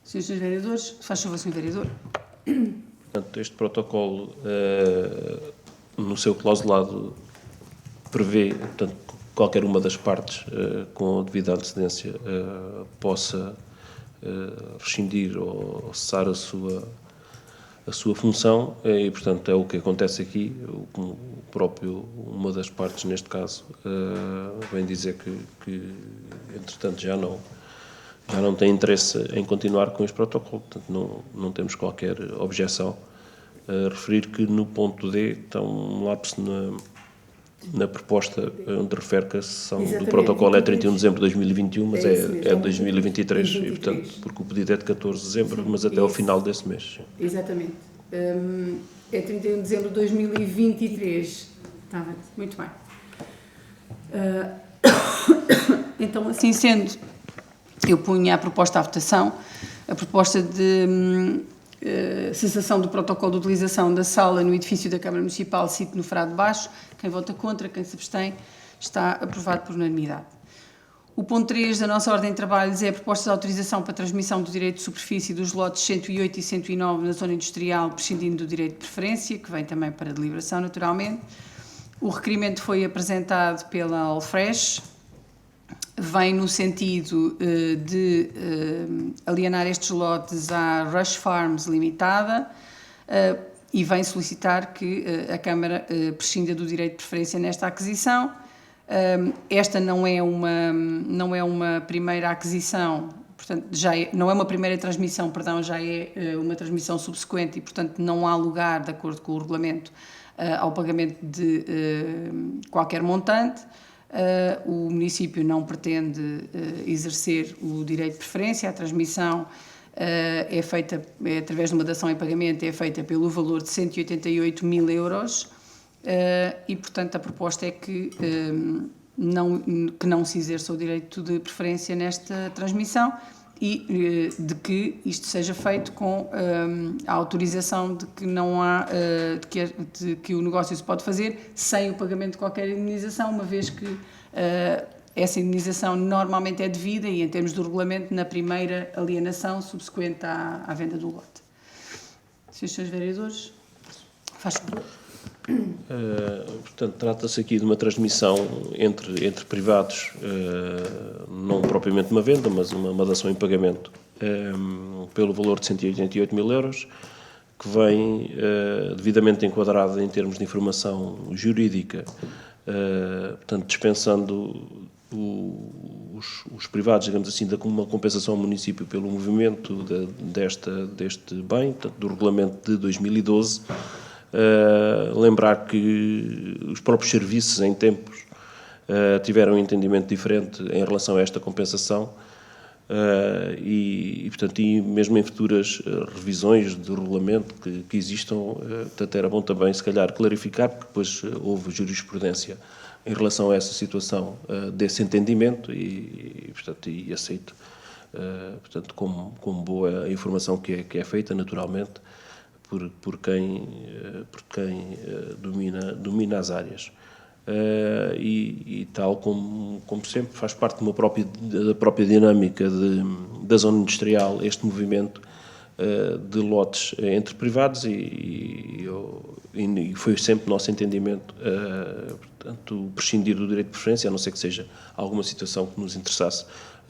Senhores vereadores, faz favor, senhor vereador. Portanto, este protocolo, no seu clausulado, prevê, portanto, que qualquer uma das partes, com a devida antecedência, possa rescindir ou cessar a sua função e, portanto, é o que acontece aqui. Uma das partes, neste caso, vem dizer que entretanto, já não tem interesse em continuar com este protocolo, portanto, não temos qualquer objeção. Referir que no ponto D está um lapso na proposta onde refere que a sessão do protocolo é 31 de dezembro de 2021, mas é 2023, e, portanto, porque o pedido é de 14 de dezembro, mas até ao final desse mês. Exatamente. É 31 de dezembro de 2023. Está bem, muito bem. Então, assim sendo, eu punha a proposta à votação, a proposta de cessação do protocolo de utilização da sala no edifício da Câmara Municipal, sítio no Frado Baixo. Quem vota contra, quem se abstém, está aprovado por unanimidade. O ponto 3 da nossa ordem de trabalhos é a proposta de autorização para transmissão do direito de superfície dos lotes 108 e 109 na zona industrial, prescindindo do direito de preferência, que vem também para deliberação, naturalmente. O requerimento foi apresentado pela Alfresh, vem no sentido de alienar estes lotes à Rush Farms Limitada e vem solicitar que a Câmara prescinda do direito de preferência nesta aquisição. Esta não é uma primeira aquisição, portanto, não é uma primeira transmissão, perdão, já é uma transmissão subsequente e, portanto, não há lugar, de acordo com o regulamento, ao pagamento de qualquer montante. O município não pretende exercer o direito de preferência. A transmissão é feita através de uma dação em pagamento, é feita pelo valor de 188.000 euros e, portanto, a proposta é que não se exerça o direito de preferência nesta transmissão e de que isto seja feito com a autorização de que não há, de que o negócio se pode fazer sem o pagamento de qualquer indemnização, uma vez que essa indemnização normalmente é devida e, em termos do regulamento, na primeira alienação subsequente à venda do lote. Srs. Vereadores, faz favor. Portanto, trata-se aqui de uma transmissão entre privados, não propriamente uma venda, mas uma dação em pagamento, pelo valor de 188.000 euros, que vem devidamente enquadrada em termos de informação jurídica, portanto, dispensando os privados, digamos assim, de uma compensação ao município pelo movimento deste bem, portanto, do regulamento de 2012, lembrar que os próprios serviços em tempos tiveram um entendimento diferente em relação a esta compensação portanto, e mesmo em futuras revisões do regulamento que existam, portanto, era bom também, se calhar, clarificar, porque depois houve jurisprudência em relação a essa situação desse entendimento portanto, e aceito, portanto, como boa a informação que é feita, naturalmente, por quem domina as áreas. Tal como sempre, faz parte da própria dinâmica da zona industrial este movimento de lotes entre privados e foi sempre nosso entendimento, portanto, prescindir do direito de preferência, a não ser que seja alguma situação que nos interessasse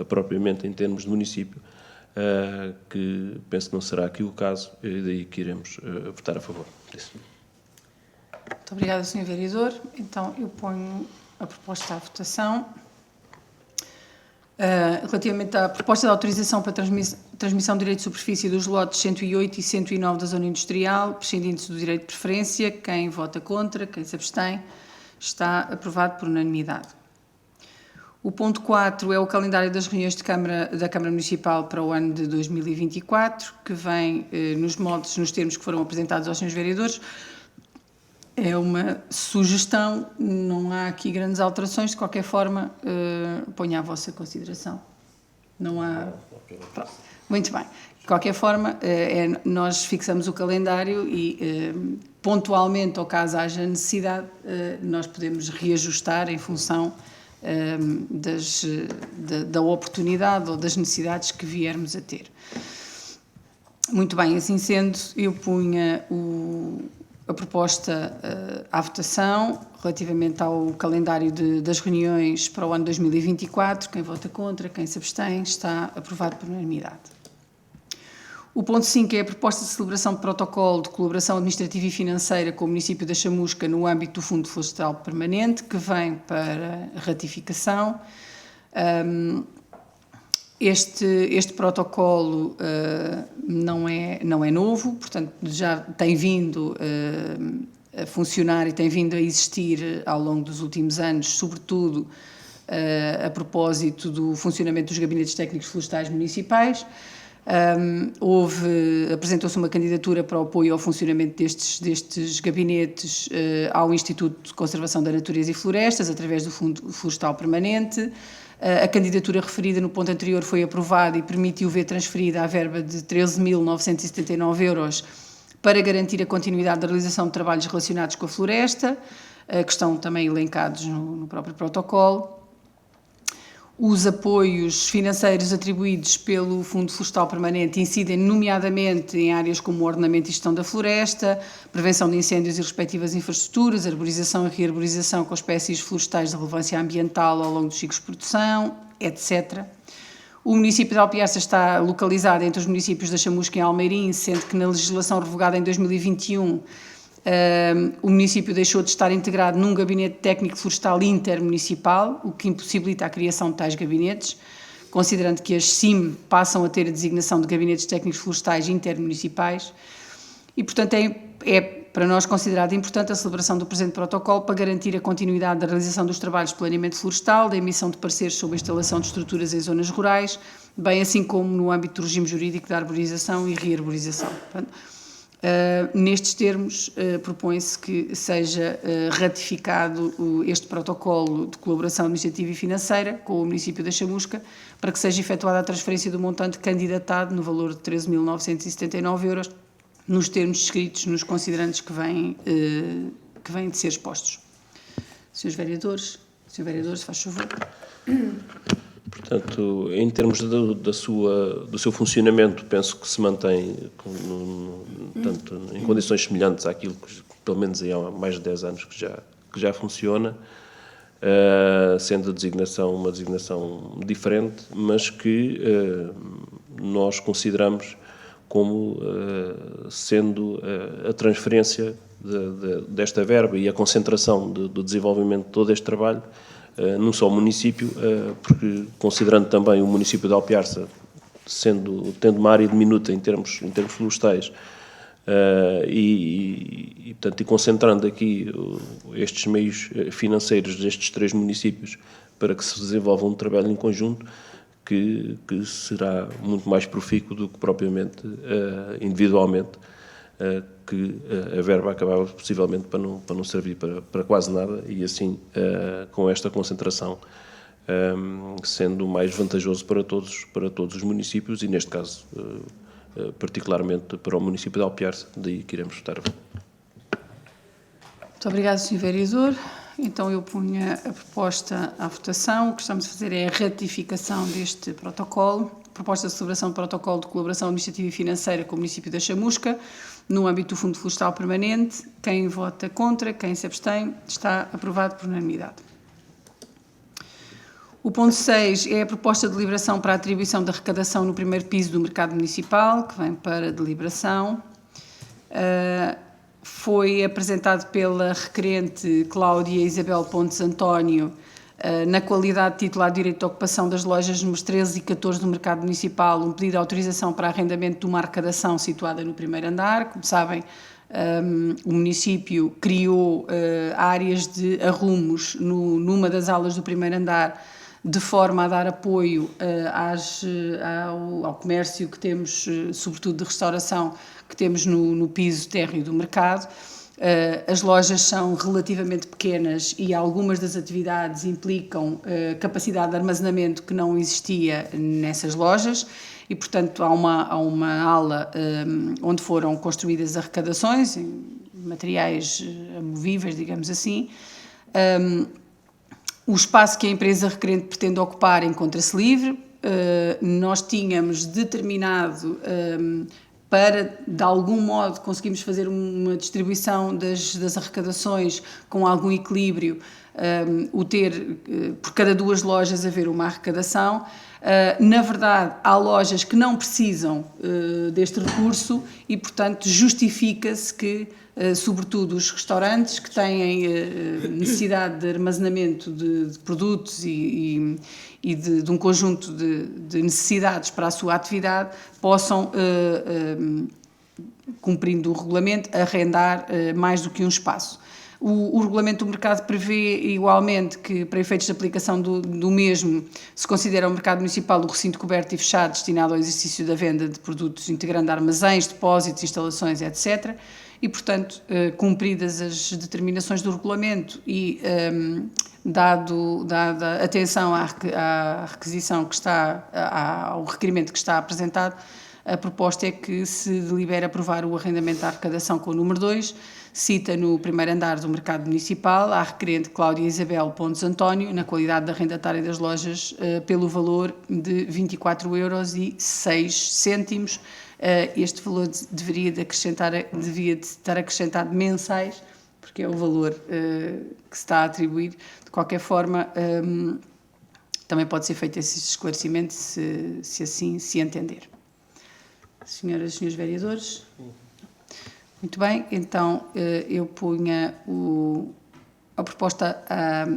propriamente em termos de município, que penso que não será aqui o caso, e daí que iremos votar a favor disso. Muito obrigada, Sr. Vereador. Então, eu ponho a proposta à votação. Relativamente à proposta de autorização para transmissão de direito de superfície dos lotes 108 e 109 da zona industrial, prescindindo-se do direito de preferência, quem vota contra, quem se abstém, está aprovado por unanimidade. O ponto 4 é o calendário das reuniões da Câmara Municipal para o ano de 2024, que vem nos termos que foram apresentados aos senhores vereadores. É uma sugestão, não há aqui grandes alterações, de qualquer forma, ponho à vossa consideração. Não há... Pronto. Muito bem. De qualquer forma, nós fixamos o calendário e, pontualmente, ao caso haja necessidade, nós podemos reajustar em função da oportunidade ou das necessidades que viermos a ter. Muito bem, assim sendo, eu punha a proposta à votação relativamente ao calendário das reuniões para o ano 2024. Quem vota contra, quem se abstém, está aprovado por unanimidade. O ponto 5 é a proposta de celebração de protocolo de colaboração administrativa e financeira com o município da Chamusca no âmbito do Fundo Florestal Permanente, que vem para ratificação. Este protocolo não é novo, portanto, já tem vindo a funcionar e tem vindo a existir ao longo dos últimos anos, sobretudo a propósito do funcionamento dos gabinetes técnicos florestais municipais. Apresentou-se uma candidatura para o apoio ao funcionamento destes gabinetes ao Instituto de Conservação da Natureza e Florestas, através do Fundo Florestal Permanente. A candidatura referida no ponto anterior foi aprovada e permitiu ver transferida a verba de 13.979 euros para garantir a continuidade da realização de trabalhos relacionados com a floresta, que estão também elencados no próprio protocolo. Os apoios financeiros atribuídos pelo Fundo Florestal Permanente incidem nomeadamente em áreas como o ordenamento e gestão da floresta, prevenção de incêndios e respectivas infraestruturas, arborização e rearborização com espécies florestais de relevância ambiental ao longo dos ciclos de produção, etc. O município de Alpiarça está localizado entre os municípios da Chamusca e Almeirim, sendo que na legislação revogada em 2021 O município deixou de estar integrado num gabinete técnico florestal intermunicipal, o que impossibilita a criação de tais gabinetes, considerando que as CIM passam a ter a designação de gabinetes técnicos florestais intermunicipais. E, portanto, é para nós considerado importante a celebração do presente protocolo para garantir a continuidade da realização dos trabalhos de planeamento florestal, da emissão de pareceres sobre a instalação de estruturas em zonas rurais, bem assim como no âmbito do regime jurídico da arborização e rearborização. Portanto, nestes termos, propõe-se que seja ratificado este protocolo de colaboração administrativa e financeira com o município da Chamusca, para que seja efetuada a transferência do montante candidatado no valor de 13.979 euros, nos termos descritos nos considerandos que vêm de ser expostos. Senhores vereadores, Sr. Vereador, se faz favor. Portanto, em termos do seu funcionamento, penso que se mantém tanto em condições semelhantes àquilo que, pelo menos há mais de 10 anos, que já funciona, sendo a designação uma designação diferente, mas que nós consideramos como sendo a transferência desta verba e a concentração do desenvolvimento de todo este trabalho num só município, porque considerando também o município de Alpiarça tendo uma área diminuta em termos florestais portanto, concentrando aqui estes meios financeiros destes 3 municípios para que se desenvolva um trabalho em conjunto que será muito mais profícuo do que propriamente individualmente, que a verba acabava possivelmente para não servir para quase nada e assim com esta concentração sendo mais vantajoso para todos os municípios e neste caso particularmente para o município de Alpiarça, daí que iremos votar. Muito obrigado, Sr. Vereador. Então eu punha a proposta à votação. O que estamos a fazer é a ratificação deste protocolo, proposta de celebração de protocolo de colaboração administrativa e financeira com o município da Chamusca, no âmbito do Fundo Florestal Permanente. Quem vota contra, quem se abstém, está aprovado por unanimidade. O ponto 6 é a proposta de deliberação para a atribuição da arrecadação no primeiro piso do mercado municipal, que vem para deliberação. Foi apresentado pela requerente Cláudia Isabel Pontes António, na qualidade de titular de direito de ocupação das lojas números 13 e 14 do mercado municipal, um pedido de autorização para arrendamento de uma arrecadação situada no primeiro andar. Como sabem, o município criou áreas de arrumos numa das alas do primeiro andar, de forma a dar apoio ao comércio que temos, sobretudo de restauração, que temos no piso térreo do mercado. As lojas são relativamente pequenas e algumas das atividades implicam capacidade de armazenamento que não existia nessas lojas e, portanto, há uma ala onde foram construídas arrecadações, em materiais amovíveis, digamos assim. O espaço que a empresa requerente pretende ocupar encontra-se livre. Nós tínhamos determinado para, de algum modo, conseguimos fazer uma distribuição das arrecadações com algum equilíbrio, por cada 2 lojas haver uma arrecadação. Na verdade, há lojas que não precisam deste recurso e, portanto, justifica-se que, sobretudo os restaurantes que têm necessidade de armazenamento de produtos e de um conjunto de necessidades para a sua atividade, possam, cumprindo o regulamento, arrendar mais do que um espaço. O regulamento do mercado prevê igualmente que, para efeitos de aplicação do mesmo, se considera o mercado municipal o recinto coberto e fechado destinado ao exercício da venda de produtos, integrando armazéns, depósitos, instalações, etc. E, portanto, cumpridas as determinações do regulamento e dada atenção à requisição que está, ao requerimento que está apresentado, a proposta é que se delibere aprovar o arrendamento da arrecadação com o número 2, cita no primeiro andar do mercado municipal, à requerente Cláudia Isabel Pontes António, na qualidade de arrendatária das lojas, pelo valor de 24,06 €. Este valor devia estar acrescentado mensais, porque é o valor que se está a atribuir. De qualquer forma, também pode ser feito esse esclarecimento, se assim se entender. Senhoras e senhores vereadores? Muito bem, então eu punha a proposta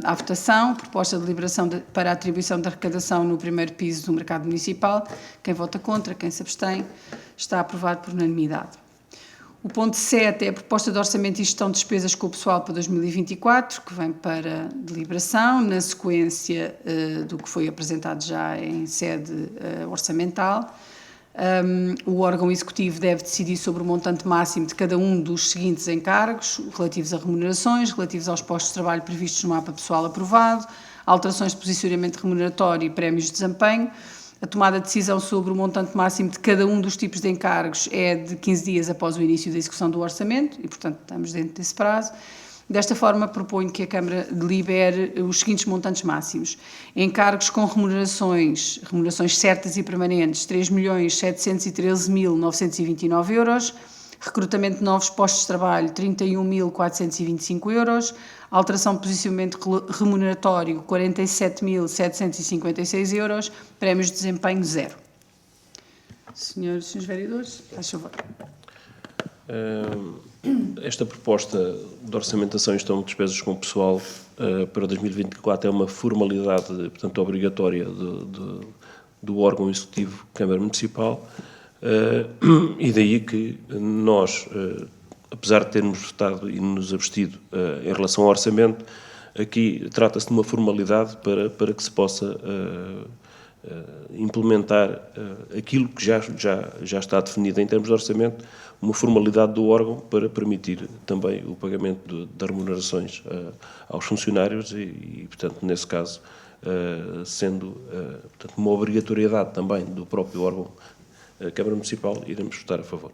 à votação, proposta de deliberação para a atribuição da arrecadação no primeiro piso do mercado municipal. Quem vota contra, quem se abstém, está aprovado por unanimidade. O ponto 7 é a proposta de orçamento e gestão de despesas com o pessoal para 2024, que vem para deliberação, na sequência do que foi apresentado já em sede orçamental. O órgão executivo deve decidir sobre o montante máximo de cada um dos seguintes encargos, relativos a remunerações, relativos aos postos de trabalho previstos no mapa pessoal aprovado, alterações de posicionamento remuneratório e prémios de desempenho. A tomada de decisão sobre o montante máximo de cada um dos tipos de encargos é de 15 dias após o início da execução do orçamento e, portanto, estamos dentro desse prazo. Desta forma, proponho que a Câmara delibere os seguintes montantes máximos. Encargos com remunerações certas e permanentes, 3.713.929 euros. Recrutamento de novos postos de trabalho, 31.425 euros. Alteração de posicionamento remuneratório, 47.756 euros. Prémios de desempenho, 0. Senhores vereadores, faz favor. Esta proposta de orçamentação e gestão de despesas com o pessoal para 2024 é uma formalidade, portanto, obrigatória do órgão executivo Câmara Municipal, e daí que nós, apesar de termos votado e nos abstido em relação ao orçamento, aqui trata-se de uma formalidade para que se possa implementar aquilo que já está definido em termos de orçamento, uma formalidade do órgão para permitir também o pagamento de remunerações aos funcionários e, portanto, nesse caso, sendo portanto, uma obrigatoriedade também do próprio órgão Câmara Municipal, iremos votar a favor.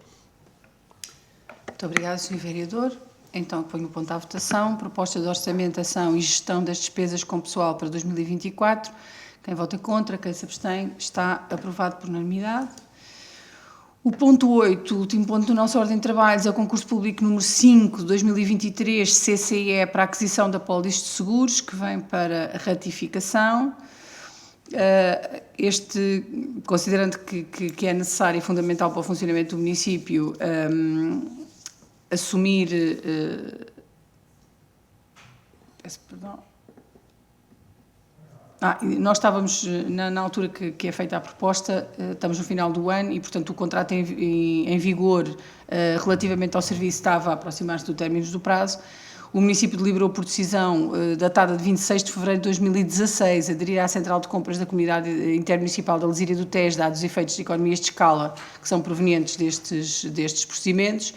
Muito obrigada, Sr. Vereador. Então, ponho o ponto à votação. Proposta de orçamentação e gestão das despesas com pessoal para 2024. Quem vota contra, quem se abstém, está aprovado por unanimidade. O ponto 8, o último ponto da nossa ordem de trabalhos, é o concurso público número 5 de 2023, CCE, para a aquisição da pólice de seguros, que vem para ratificação. Considerando que é necessário e fundamental para o funcionamento do município assumir... peço perdão. Nós estávamos, na altura que é feita a proposta, estamos no final do ano e, portanto, o contrato em vigor relativamente ao serviço estava a aproximar-se do término do prazo. O município deliberou por decisão datada de 26 de fevereiro de 2016 aderir à Central de Compras da Comunidade Intermunicipal da Lesíria do Tejo, dados os efeitos de economias de escala que são provenientes destes procedimentos.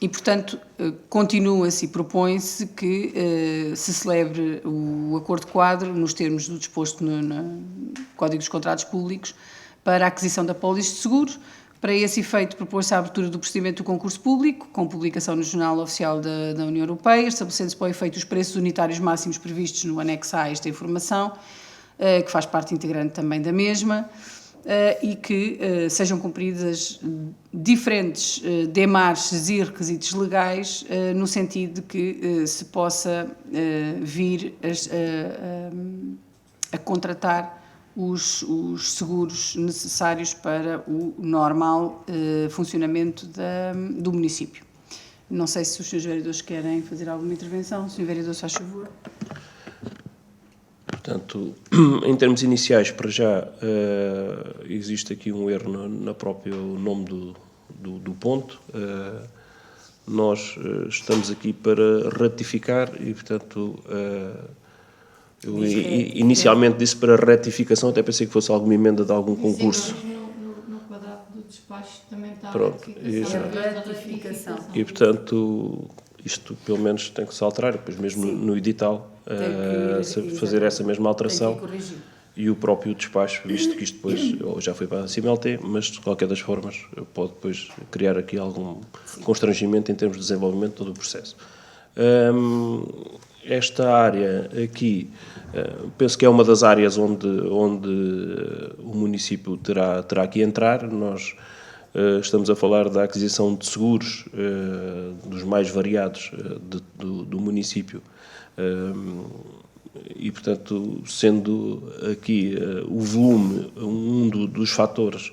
E, portanto, continua-se e propõe-se que se celebre o acordo quadro nos termos do disposto no Código dos Contratos Públicos para a aquisição da pólice de seguros. Para esse efeito, propôs-se a abertura do procedimento do concurso público, com publicação no Jornal Oficial da União Europeia, estabelecendo-se para o efeito os preços unitários máximos previstos no anexo A a esta informação, que faz parte integrante também da mesma, e que sejam cumpridas diferentes demarches e requisitos legais, no sentido de que se possa vir a contratar os seguros necessários para o normal funcionamento do município. Não sei se os senhores vereadores querem fazer alguma intervenção. Senhor vereador, se faz favor. Portanto, em termos iniciais, para já, existe aqui um erro no próprio nome do ponto. Nós estamos aqui para ratificar e, portanto, eu inicialmente disse para retificação, até pensei que fosse alguma emenda de algum concurso. Sim, no quadrado do despacho também está Pronto, a retificação. E, portanto, isto pelo menos tem que se alterar, depois mesmo no edital, fazer essa mesma alteração. E o próprio despacho, visto que isto depois já foi para a CIMLT, mas de qualquer das formas pode depois criar aqui algum constrangimento em termos de desenvolvimento de todo o processo. Esta área aqui, penso que é uma das áreas onde o município terá que entrar. Nós estamos a falar da aquisição de seguros dos mais variados do município. E, portanto, sendo aqui o volume dos fatores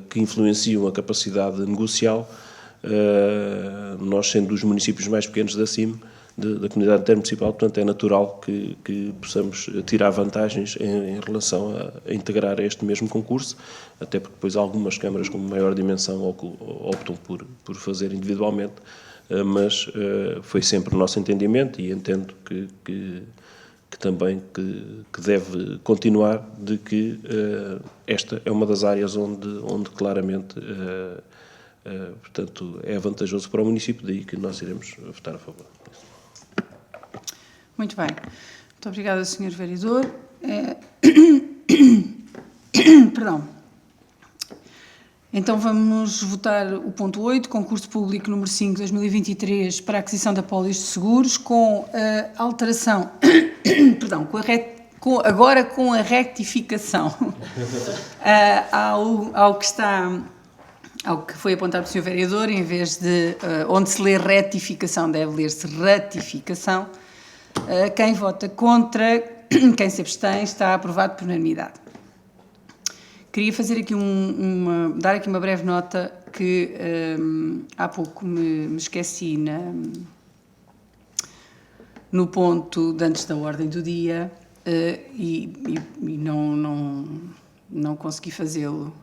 que influenciam a capacidade negocial, nós sendo os municípios mais pequenos da CIM, da comunidade intermunicipal, portanto é natural que possamos tirar vantagens em relação a integrar este mesmo concurso, até porque depois algumas câmaras com maior dimensão optam por fazer individualmente, mas foi sempre o nosso entendimento e entendo que também que deve continuar, de que esta é uma das áreas onde claramente portanto, é vantajoso para o município, daí que nós iremos votar a favor. Muito bem. Muito obrigada, Sr. Vereador. Perdão. Então vamos votar o ponto 8, concurso público número 5, 2023, para a aquisição de apólices de seguros, com a alteração, perdão, agora com a rectificação ao que foi apontado pelo Sr. Vereador, em vez de onde se lê retificação, deve ler-se ratificação. Quem vota contra, quem se abstém, está aprovado por unanimidade. Queria fazer aqui dar aqui uma breve nota que há pouco me esqueci no ponto de antes da ordem do dia e não consegui fazê-lo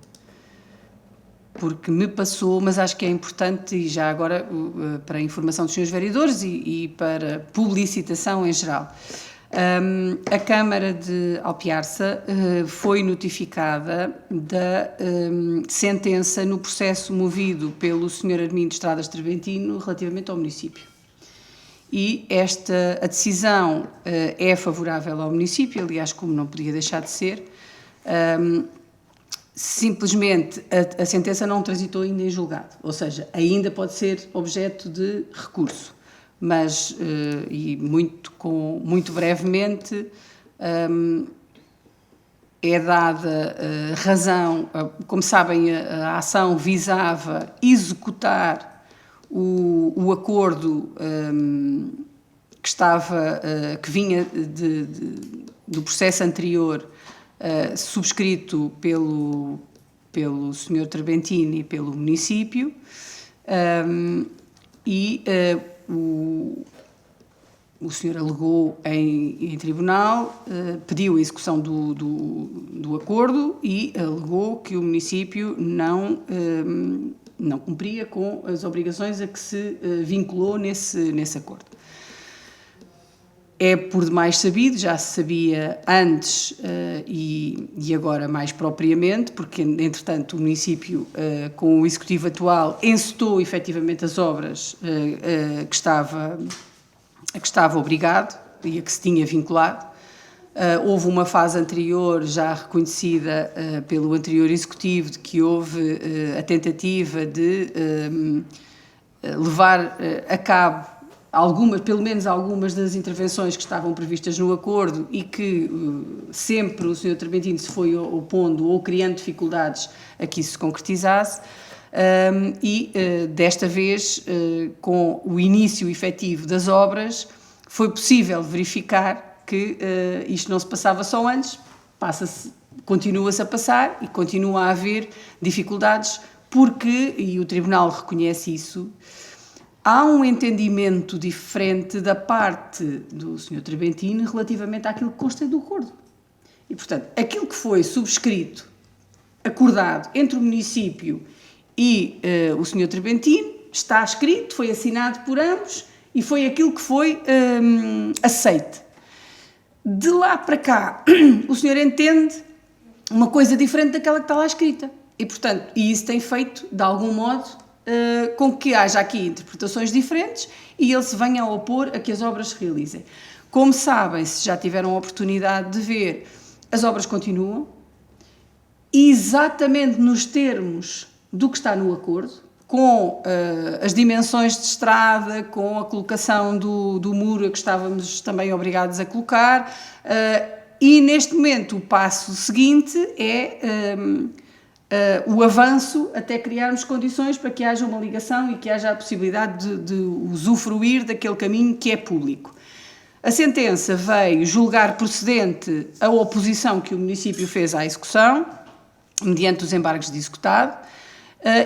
porque me passou, mas acho que é importante e já agora para a informação dos senhores vereadores e para publicitação em geral. A Câmara de Alpiarça foi notificada da sentença no processo movido pelo Sr. Armindo Estradas Treventino relativamente ao município. E a decisão é favorável ao município, aliás, como não podia deixar de ser. Simplesmente a sentença não transitou ainda em julgado, ou seja, ainda pode ser objeto de recurso. Mas, e muito brevemente, é dada razão, como sabem, a ação visava executar o acordo que vinha do processo anterior, subscrito pelo Sr. Treventino e pelo município, o senhor alegou em tribunal, pediu a execução do acordo e alegou que o município não cumpria com as obrigações a que se vinculou nesse acordo. É por demais sabido, já se sabia antes e agora mais propriamente, porque, entretanto, o município, com o executivo atual, encetou efetivamente as obras a que estava obrigado e a que se tinha vinculado. Houve uma fase anterior, já reconhecida pelo anterior executivo, de que houve a tentativa de levar a cabo pelo menos algumas das intervenções que estavam previstas no acordo e que sempre o Sr. Treventino se foi opondo ou criando dificuldades a que isso se concretizasse. Desta vez, com o início efetivo das obras, foi possível verificar que isto não se passava só antes, continua-se a passar e continua a haver dificuldades porque, e o Tribunal reconhece isso, há um entendimento diferente da parte do Sr. Treventino relativamente àquilo que consta do acordo. E, portanto, aquilo que foi subscrito, acordado entre o município e o Sr. Treventino, está escrito, foi assinado por ambos e foi aquilo que foi aceite. De lá para cá, o senhor entende uma coisa diferente daquela que está lá escrita. E, portanto, isso tem feito, de algum modo, com que haja aqui interpretações diferentes e ele se venha a opor a que as obras se realizem. Como sabem, se já tiveram a oportunidade de ver, as obras continuam, exatamente nos termos do que está no acordo, com as dimensões de estrada, com a colocação do muro a que estávamos também obrigados a colocar, e neste momento o passo seguinte é o avanço até criarmos condições para que haja uma ligação e que haja a possibilidade de usufruir daquele caminho que é público. A sentença veio julgar procedente a oposição que o município fez à execução mediante os embargos de executado,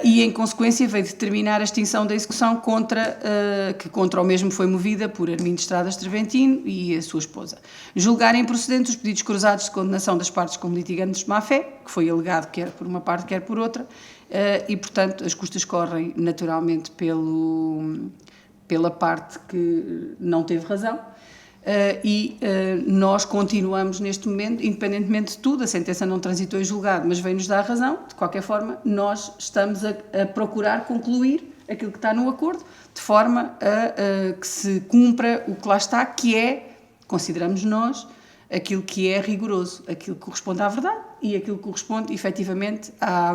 e, em consequência, veio determinar a extinção da execução que contra o mesmo foi movida por Armindo Estradas Treventino e a sua esposa. Julgarem improcedentes os pedidos cruzados de condenação das partes como litigantes de má-fé, que foi alegado quer por uma parte, quer por outra, e, portanto, as custas correm naturalmente pela parte que não teve razão. Nós continuamos neste momento, independentemente de tudo, a sentença não transitou em julgado, mas veio-nos dar razão. De qualquer forma, nós estamos a procurar concluir aquilo que está no acordo, de forma a que se cumpra o que lá está, que é, consideramos nós, aquilo que é rigoroso, aquilo que corresponde à verdade e aquilo que corresponde efetivamente à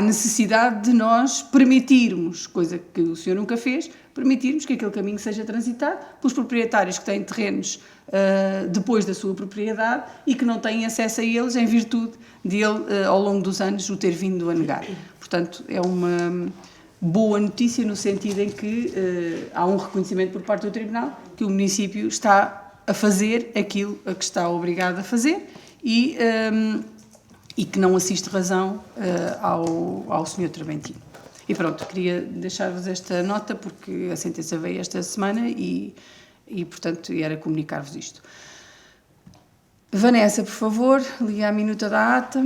necessidade de nós permitirmos, coisa que o senhor nunca fez, permitirmos que aquele caminho seja transitado pelos proprietários que têm terrenos depois da sua propriedade e que não têm acesso a eles em virtude de ele, ao longo dos anos, o ter vindo a negar. Portanto, é uma boa notícia no sentido em que há um reconhecimento por parte do Tribunal que o município está a fazer aquilo a que está obrigado a fazer e que não assiste razão ao Sr. Treventino. E pronto, queria deixar-vos esta nota porque a sentença veio esta semana e portanto, era comunicar-vos isto. Vanessa, por favor, liga a minuta da ata.